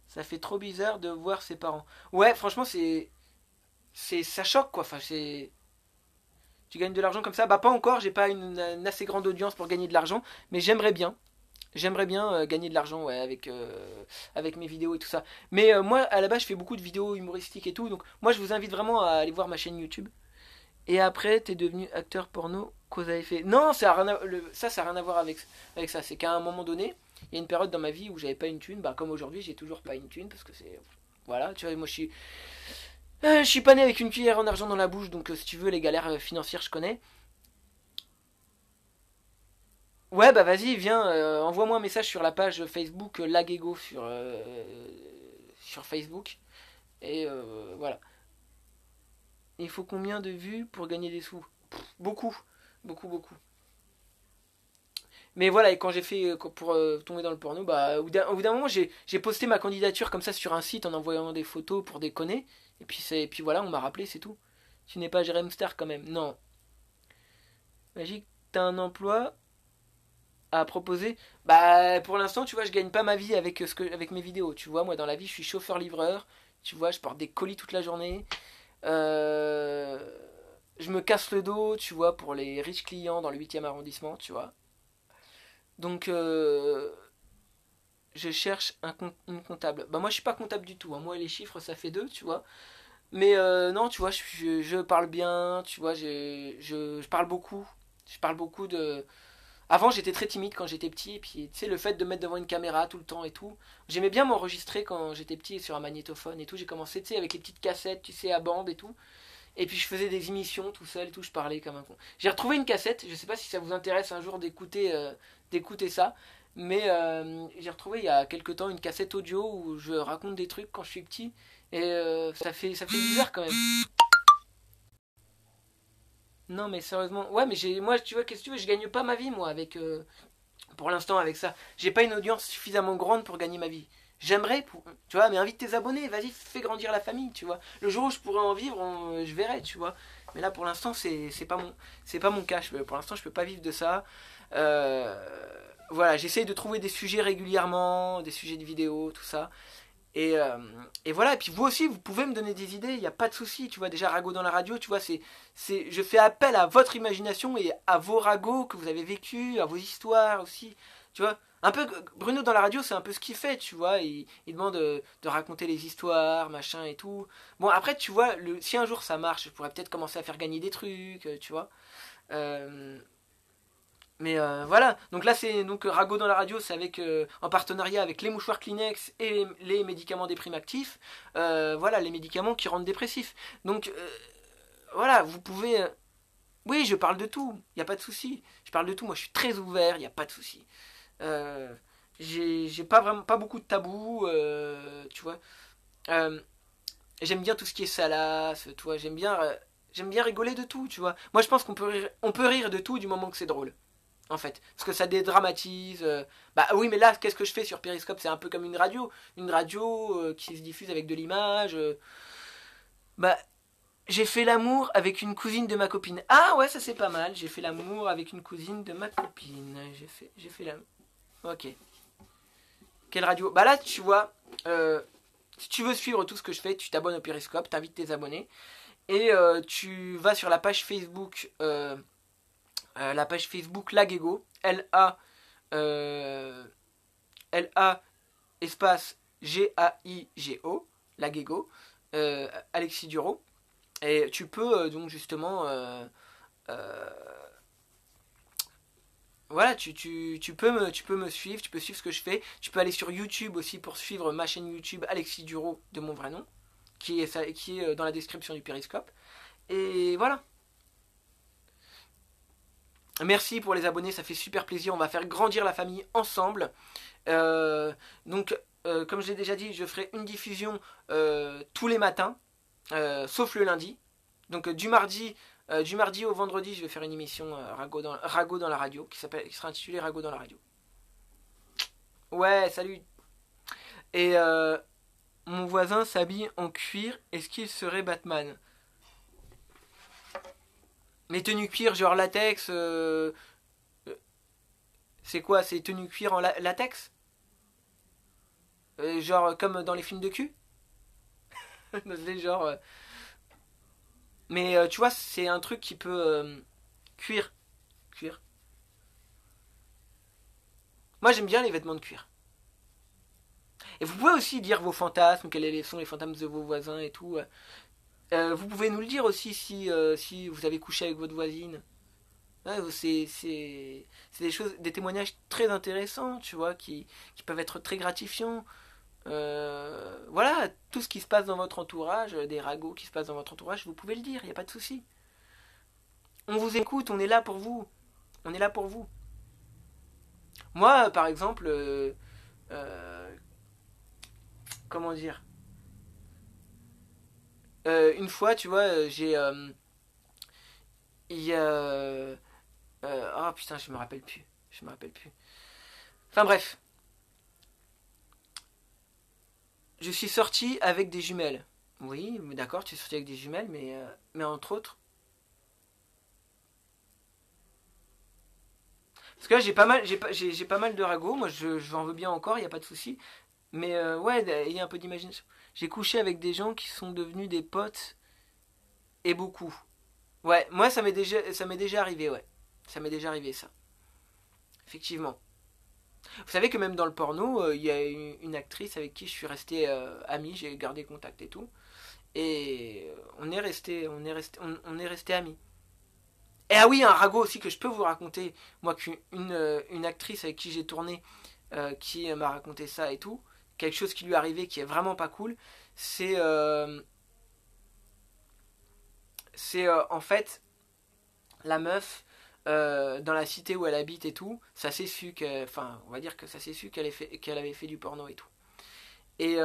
Ça fait trop bizarre de voir ses parents. Ouais, franchement, ça choque quoi. Enfin, tu gagnes de l'argent comme ça. Bah pas encore. J'ai pas une assez grande audience pour gagner de l'argent, mais j'aimerais bien. J'aimerais bien gagner de l'argent ouais, avec mes vidéos et tout ça. Mais moi, à la base, je fais beaucoup de vidéos humoristiques et tout. Donc, moi, je vous invite vraiment à aller voir ma chaîne YouTube. Et après, t'es devenu acteur porno, cause à effet. Non, ça n'a rien à voir avec ça. C'est qu'à un moment donné, il y a une période dans ma vie où j'avais pas une thune. Bah, comme aujourd'hui, j'ai toujours pas une thune parce que c'est. Voilà, tu vois, moi, je suis pas né avec une cuillère en argent dans la bouche. Donc, si tu veux, les galères financières, je connais. Ouais, bah vas-y, viens, envoie-moi un message sur la page Facebook Lagego sur Facebook. Et voilà. Il faut combien de vues pour gagner des sous? Beaucoup, beaucoup, beaucoup. Mais voilà, et quand j'ai fait pour tomber dans le porno, bah au bout d'un moment, j'ai posté ma candidature comme ça sur un site en envoyant des photos pour déconner. Et puis voilà, on m'a rappelé, c'est tout. Tu n'es pas Jérém Star quand même. Non. Magique, t'as un emploi à proposer? Bah pour l'instant, tu vois, je gagne pas ma vie avec avec mes vidéos. Tu vois, moi dans la vie, je suis chauffeur-livreur. Tu vois, je porte des colis toute la journée. Euh, je me casse le dos, tu vois, pour les riches clients dans le 8e arrondissement, tu vois. Donc je cherche une comptable. Bah moi je suis pas comptable du tout, hein. Moi les chiffres ça fait deux, tu vois. Mais non, tu vois, je parle bien, tu vois, je parle beaucoup. Je parle beaucoup de, avant, j'étais très timide quand j'étais petit, et puis tu sais, le fait de me mettre devant une caméra tout le temps et tout. J'aimais bien m'enregistrer quand j'étais petit sur un magnétophone et tout. J'ai commencé, tu sais, avec les petites cassettes, tu sais, à bande et tout. Et puis je faisais des émissions tout seul et tout, je parlais comme un con. J'ai retrouvé une cassette, je sais pas si ça vous intéresse un jour d'écouter ça, mais j'ai retrouvé il y a quelque temps une cassette audio où je raconte des trucs quand je suis petit. Et ça fait bizarre quand même. Non mais sérieusement, ouais mais moi tu vois, qu'est-ce que tu veux, je gagne pas ma vie moi avec, pour l'instant avec ça. J'ai pas une audience suffisamment grande pour gagner ma vie. J'aimerais, tu vois, mais invite tes abonnés, vas-y, fais grandir la famille, tu vois. Le jour où je pourrais en vivre, je verrai, tu vois. Mais là, pour l'instant, c'est pas mon cas. Pour l'instant, je peux pas vivre de ça. Euh, voilà, j'essaye de trouver des sujets régulièrement, des sujets de vidéos, tout ça. Et, euh, et voilà, et puis vous aussi, vous pouvez me donner des idées, il n'y a pas de souci, tu vois, déjà Rago dans la radio, tu vois, je fais appel à votre imagination et à vos ragots que vous avez vécu, à vos histoires aussi, tu vois. Un peu, Bruno dans la radio, c'est un peu ce qu'il fait, tu vois, il demande de raconter les histoires, machin et tout. Bon, après, tu vois, si un jour ça marche, je pourrais peut-être commencer à faire gagner des trucs, tu vois. Euh, mais voilà, donc là c'est donc Rago dans la radio, c'est avec en partenariat avec les mouchoirs Kleenex et les médicaments déprime actifs. Voilà, les médicaments qui rendent dépressifs. Donc voilà, vous pouvez. Oui, je parle de tout, il n'y a pas de souci. Je parle de tout, moi je suis très ouvert, il n'y a pas de souci. Euh, j'ai pas vraiment pas beaucoup de tabous, tu vois. Euh, J'aime bien tout ce qui est salace, tu vois. J'aime bien rigoler de tout, tu vois. Moi je pense on peut rire de tout du moment que c'est drôle en fait. Parce que ça dédramatise. Bah oui, mais là, qu'est-ce que je fais sur Periscope? C'est un peu comme une radio. Une radio qui se diffuse avec de l'image. Bah, j'ai fait l'amour avec une cousine de ma copine. Ah ouais, ça c'est pas mal. J'ai fait l'amour avec une cousine de ma copine. J'ai fait l'amour. Ok. Quelle radio? Bah là, tu vois, si tu veux suivre tout ce que je fais, tu t'abonnes au Periscope, t'invites tes abonnés. Et tu vas sur la page Facebook Lagego. Euh, L-A espace G-A-I-G-O, Lagego, Alexis Duro. Et tu peux donc justement. Euh, voilà, tu peux me suivre, tu peux suivre ce que je fais. Tu peux aller sur YouTube aussi pour suivre ma chaîne YouTube Alexis Duro de mon vrai nom, qui est dans la description du Périscope. Et voilà. Merci pour les abonnés, ça fait super plaisir. On va faire grandir la famille ensemble. Euh, donc, comme je l'ai déjà dit, je ferai une diffusion tous les matins, sauf le lundi. Donc, du mardi au vendredi, je vais faire une émission Rago dans la radio, qui sera intitulée Rago dans la radio. Ouais, salut. Et mon voisin s'habille en cuir. Est-ce qu'il serait Batman? Les tenues cuir, genre latex, c'est quoi? C'est tenues cuir en latex? Genre comme dans les films de cul? C'est genre. Mais tu vois, c'est un truc qui peut cuire. Cuire. Moi, j'aime bien les vêtements de cuir. Et vous pouvez aussi dire vos fantasmes, quels sont les fantasmes de vos voisins et tout. Vous pouvez nous le dire aussi si vous avez couché avec votre voisine. Ouais, c'est des choses, des témoignages très intéressants, tu vois, qui peuvent être très gratifiants. Voilà, tout ce qui se passe dans votre entourage, des ragots qui se passent dans votre entourage, vous pouvez le dire, il n'y a pas de souci. On vous écoute, on est là pour vous. On est là pour vous. Moi, par exemple, euh, comment dire, une fois, tu vois, il y a, oh putain, je me rappelle plus, je me rappelle plus. Enfin bref, je suis sorti avec des jumelles. Oui, d'accord, tu es sorti avec des jumelles, mais entre autres, parce que là j'ai pas mal de ragots. Moi, j'en veux bien encore, il y a pas de souci. Mais ouais, il y a un peu d'imagination. J'ai couché avec des gens qui sont devenus des potes et beaucoup. Ouais, moi ça m'est déjà arrivé, ouais. Ça m'est déjà arrivé ça. Effectivement. Vous savez que même dans le porno, il y a une actrice avec qui je suis resté ami, j'ai gardé contact et tout, et on est resté amis. Et ah oui, un ragot aussi que je peux vous raconter, moi une actrice avec qui j'ai tourné, qui m'a raconté ça et tout, quelque chose qui lui est arrivé qui est vraiment pas cool, c'est en fait la meuf dans la cité où elle habite et tout, ça s'est su que, enfin, on va dire que ça s'est su qu'elle avait fait du porno et tout. Et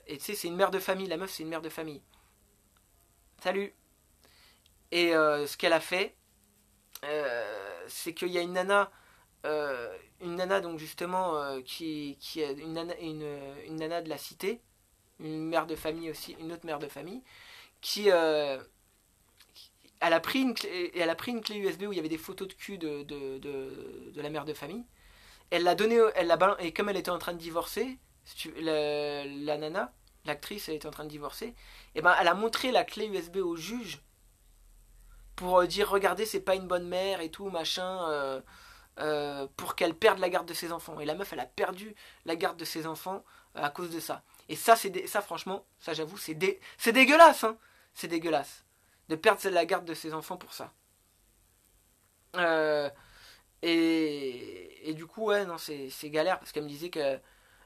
tu sais, c'est une mère de famille. La meuf, c'est une mère de famille. Salut. Et ce qu'elle a fait, c'est qu'il y a une nana donc justement qui est une nana de la cité, une mère de famille aussi, une autre mère de famille, qui elle a pris une clé USB où il y avait des photos de cul de la mère de famille. Elle l'a donnée, et comme elle était en train de divorcer, la nana, l'actrice, elle était en train de divorcer, et ben elle a montré la clé USB au juge pour dire regardez c'est pas une bonne mère et tout machin pour qu'elle perde la garde de ses enfants. Et la meuf elle a perdu la garde de ses enfants à cause de ça. Et ça ça franchement ça j'avoue c'est dégueulasse hein. C'est dégueulasse de perdre la garde de ses enfants pour ça. Euh, et du coup ouais non c'est galère parce qu'elle me disait que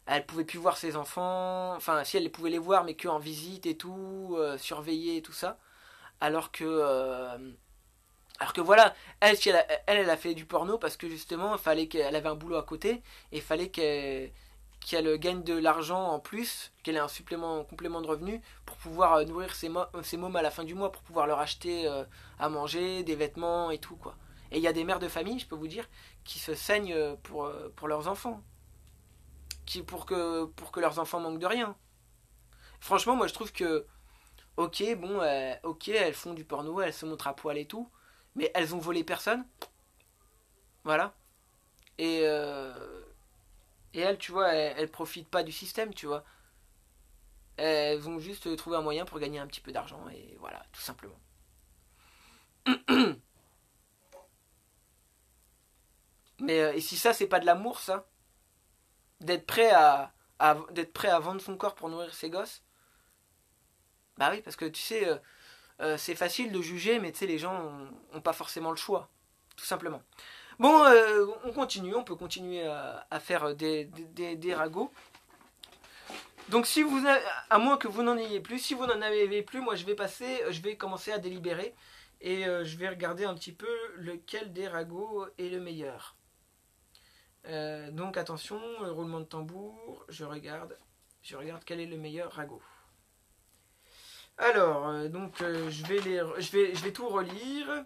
elle pouvait plus voir ses enfants, enfin si elle pouvait les voir mais que en visite et tout, surveiller et tout ça, alors que alors que voilà, elle a fait du porno parce que justement, il fallait qu'elle avait un boulot à côté et il fallait qu'elle gagne de l'argent en plus, qu'elle ait un complément de revenu pour pouvoir nourrir ses mômes à la fin du mois, pour pouvoir leur acheter à manger, des vêtements et tout quoi. Et il y a des mères de famille, je peux vous dire, qui se saignent pour leurs enfants, pour que leurs enfants manquent de rien. Franchement, moi je trouve que ok, bon, ok, elles font du porno, elles se montrent à poil et tout, mais elles ont volé personne, voilà. Et, euh, et elles, tu vois, elles profitent pas du système, tu vois. Elles vont juste trouver un moyen pour gagner un petit peu d'argent, et voilà, tout simplement. Mais et si ça, c'est pas de l'amour, ça, d'être prêt à vendre son corps pour nourrir ses gosses, bah oui, parce que tu sais, c'est facile de juger, mais tu sais, les gens ont pas forcément le choix, tout simplement. Bon, on continue, on peut continuer à faire des ragots. Donc si vous, à moins que vous n'en ayez plus, si vous n'en avez plus, moi je vais commencer à délibérer et je vais regarder un petit peu lequel des ragots est le meilleur. Donc attention, roulement de tambour, je regarde quel est le meilleur ragot. Alors, donc je vais tout relire.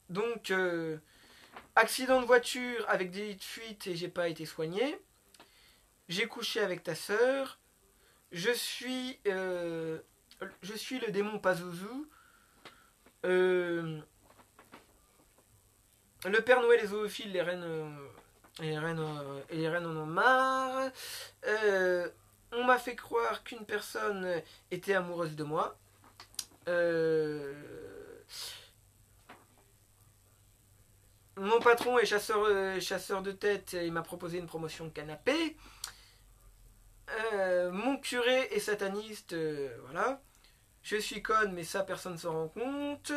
Donc, accident de voiture avec délit de fuite et j'ai pas été soigné. J'ai couché avec ta sœur. Je suis, je suis le démon Pazuzu. Le Père Noël, les zoophiles, les reines en ont marre. On m'a fait croire qu'une personne était amoureuse de moi. Mon patron est chasseur de tête et il m'a proposé une promotion de canapé. Mon curé est sataniste, voilà. Je suis conne, mais ça, personne ne s'en rend compte.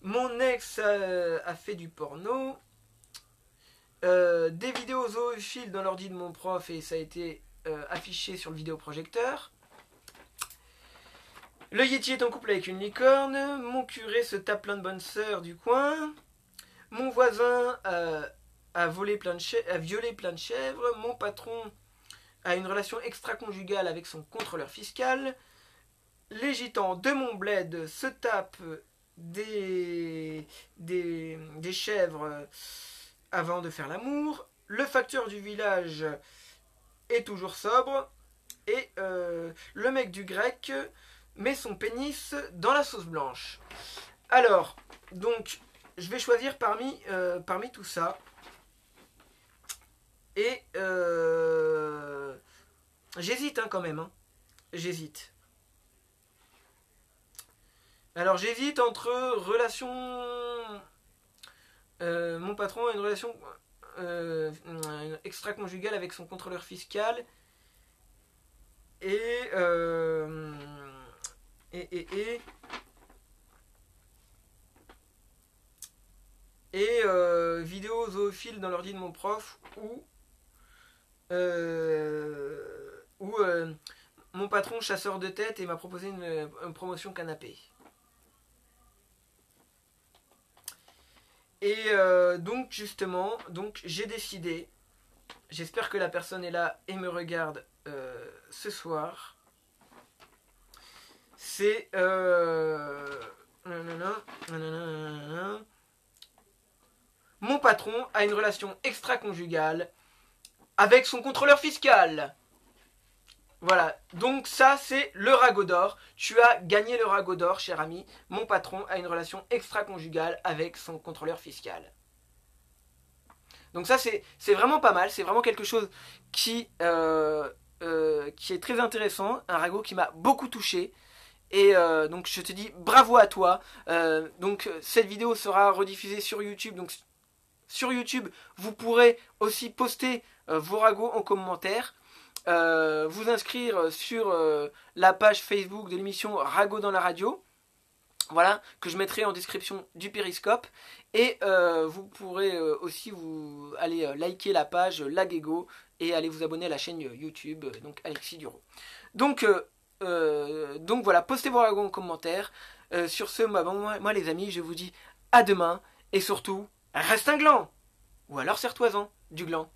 Mon ex a fait du porno. Des vidéos zoophiles dans l'ordi de mon prof et ça a été affiché sur le vidéoprojecteur. Le Yeti est en couple avec une licorne. Mon curé se tape plein de bonnes sœurs du coin. Mon voisin a violé plein de chèvres. Mon patron a une relation extra-conjugale avec son contrôleur fiscal. Les gitans de mon bled se tapent des chèvres avant de faire l'amour. Le facteur du village est toujours sobre. Et le mec du grec met son pénis dans la sauce blanche. Alors, donc, je vais choisir parmi tout ça. Et j'hésite hein, quand même. Hein. J'hésite. Alors j'hésite entre relation... mon patron a une relation extra-conjugale avec son contrôleur fiscal. Et... vidéo zoophile dans l'ordi de mon prof ou mon patron chasseur de tête et m'a proposé une promotion canapé. Et donc justement, donc j'ai décidé J'espère que la personne est là et me regarde ce soir. C'est... Mon patron a une relation extra-conjugale avec son contrôleur fiscal. Voilà, donc ça c'est le ragot d'or. Tu as gagné le ragot d'or, cher ami. Mon patron a une relation extra-conjugale avec son contrôleur fiscal. Donc ça c'est vraiment pas mal, c'est vraiment quelque chose qui est très intéressant, un ragot qui m'a beaucoup touché. Et donc je te dis bravo à toi. Donc cette vidéo sera rediffusée sur YouTube. Donc sur YouTube, vous pourrez aussi poster vos ragots en commentaire. Vous inscrire sur la page Facebook de l'émission Ragot dans la radio. Voilà, que je mettrai en description du Périscope. Et vous pourrez aussi aller liker la page Laguego et aller vous abonner à la chaîne YouTube, donc Alexis Duro. Donc voilà, postez vos ragots en commentaire. Sur ce, moi les amis, je vous dis à demain. Et surtout, reste un gland. Ou alors serre-toi-en du gland.